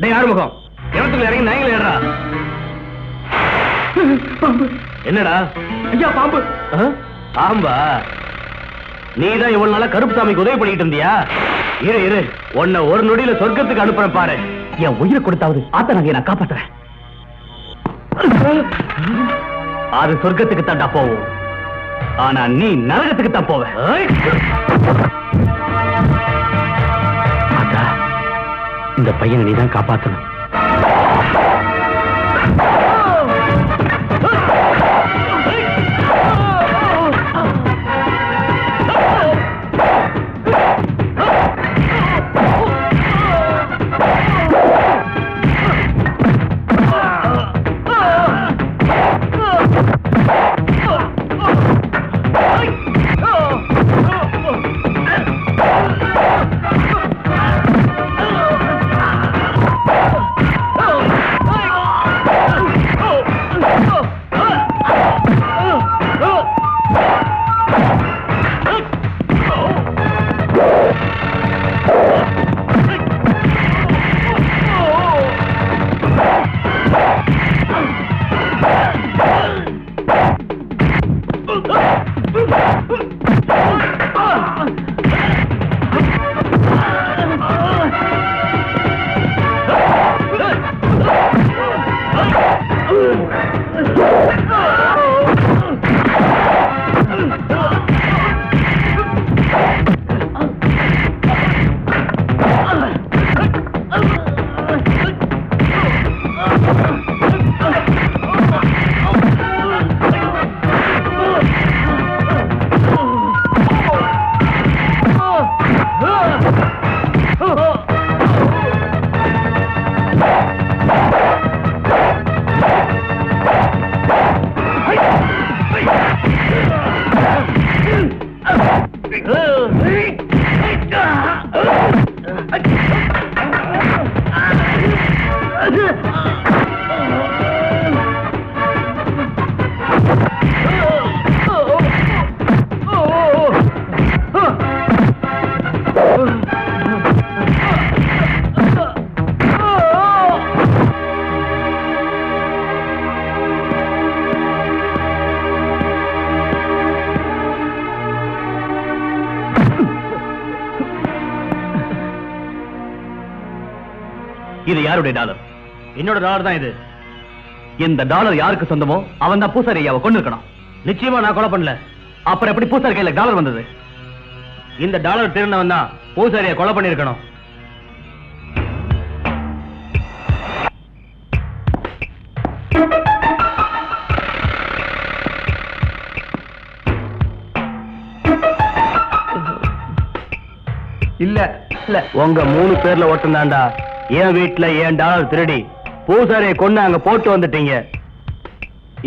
டேய் ஆறுமுகம், இடத்துல இறங்கி நாயங்கள ஏறா. என்னடா? ஐயா, பாம்பு. பாம்பா? நீதான் இவ்வளவு நாளா கருப்பு சாமிக்கு உதவி பண்ணிட்டு இருந்தியா? இரு, உன்னை ஒரு நொடியில சொர்க்கத்துக்கு அனுப்புறேன் பாரு. என் உயிரை கொடுத்தாவது ஆத்த நகையை நான் காப்பாத்துறேன். அது சொர்க்கத்துக்கு தாண்டா போவோம், ஆனா நீ நரகத்துக்கு தான் போவ. அக்கா, இந்த பையனை நீதான் காப்பாத்தணும். இது யாருடைய டாலர்? என்னோட டாலர் தான் இது. இந்த டாலர் யாருக்கு சொந்தமோ அவன் தான் பூசாரி ஐயாவை கொண்டு இருக்கணும். நிச்சயமா நான் கொலை பண்ணல. அப்புறம் எப்படி பூசாரி கையில டாலர் வந்தது? இந்த டாலர் திருநவன் தான் பூசாரியை கொலை பண்ணிருக்கணும். இல்ல இல்ல, உங்க 3 பேர்ல ஒருத்தன்தான்டா என் வீட்டுல என் டாலர் திருடி பூசாரியை கொண்டு அங்க போட்டு வந்துட்டீங்க.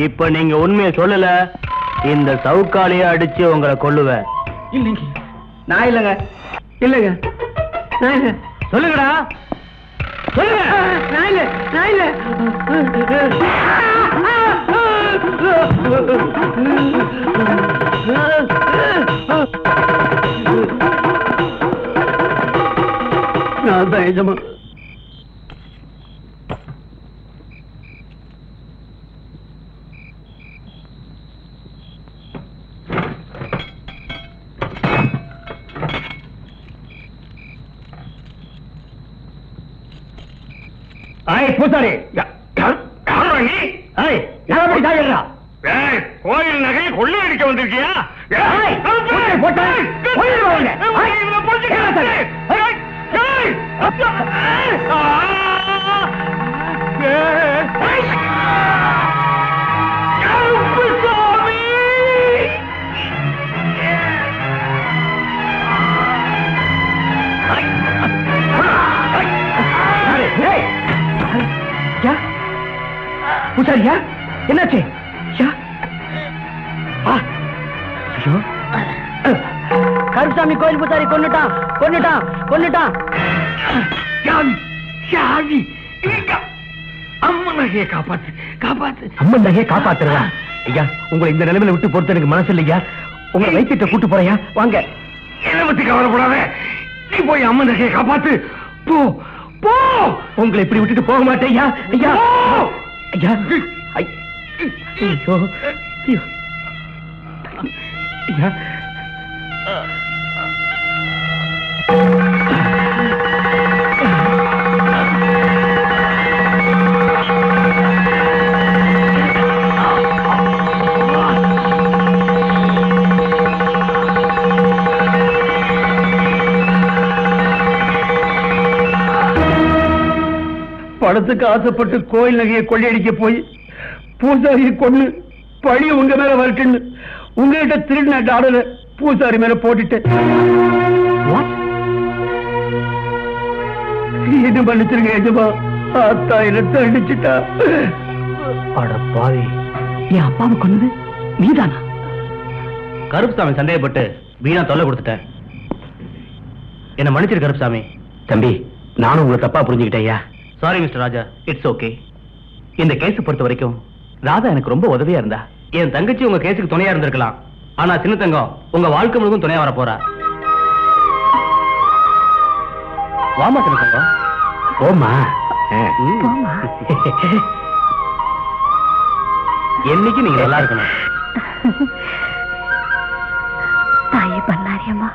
இப்ப நீங்க உண்மையை சொல்லல, இந்த சவுக்காலிய அடிச்சு உங்களை கொல்லுவேன். இல்லைங்க, நான் இல்லைங்க. இல்லைங்க, நான் இல்லை. சொல்லுங்கடா, சொல்லுங்க. நான் இல்லை, நான் இல்லை. நான் தான் எஜமா. பூசாரி கோயில் நகையை கொள்ளை அடிக்க வந்திருக்கியா? பூசாரியா என்னாச்சு? கருசாமி கோயில் பூசாரி கொன்னுட்டான் கொன்னுட்டான் கொன்னுட்டான். அம்மன் நகையை காப்பாத்து காப்பாத்து. அம்மன் நகையை காப்பாத்துறதா? ஐயா, உங்களை இந்த நிலைமையில விட்டு பொறுத்த எனக்கு மனசு இல்லையா. உங்களை வைத்திட்ட கூட்டு போறையா? வாங்க. என்ன பத்தி கவலைப்படாத, நீ போய் அம்மன் நகையை காப்பாத்து. போ போ. உங்களை இப்படி விட்டுட்டு போக மாட்டேன் ஐயா. ஐயா ஐயா ஐயோ ஐயா. பணத்துக்கு ஆசைப்பட்டு கோயில் நகையை கொள்ளையடிக்க போய் பூசாரியை கொண்டு பழி உங்க மேல வரட்டுன்னு உங்ககிட்ட திருடின டாலரை பூசாரி மேல போட்டுட்டேன். இது பண்ணிச்சிருங்க எஜமா. ஆத்தா என்ன தண்டிச்சுட்டா. அட பாவி, என் அப்பாவை கொண்டது நீதானா? கருப்புசாமி சந்தேகப்பட்டு வீணா தொல்லை கொடுத்துட்டேன். என்ன மன்னிச்சிரு கருப்புசாமி. தம்பி, நானும் உங்களை தப்பா புரிஞ்சுக்கிட்டேயா. Sorry mister Raja, it's okay. இந்த கேஸ் பொறுத்த வரைக்கும் ராதா எனக்கு ரொம்ப உதவியா இருந்தா. என் தங்கச்சி உங்க கேஸுக்கு துணையா இருந்திருக்கலாம். ஆனா சின்ன தங்கம் உங்க வாழ்க்கை முழுவதும் துணையா வர போறா. வாமா சின்ன தங்கம். ஓமா. என்னைக்கு நீங்க நல்லா இருக்கணும். தாயே பண்ணாரியம்மா.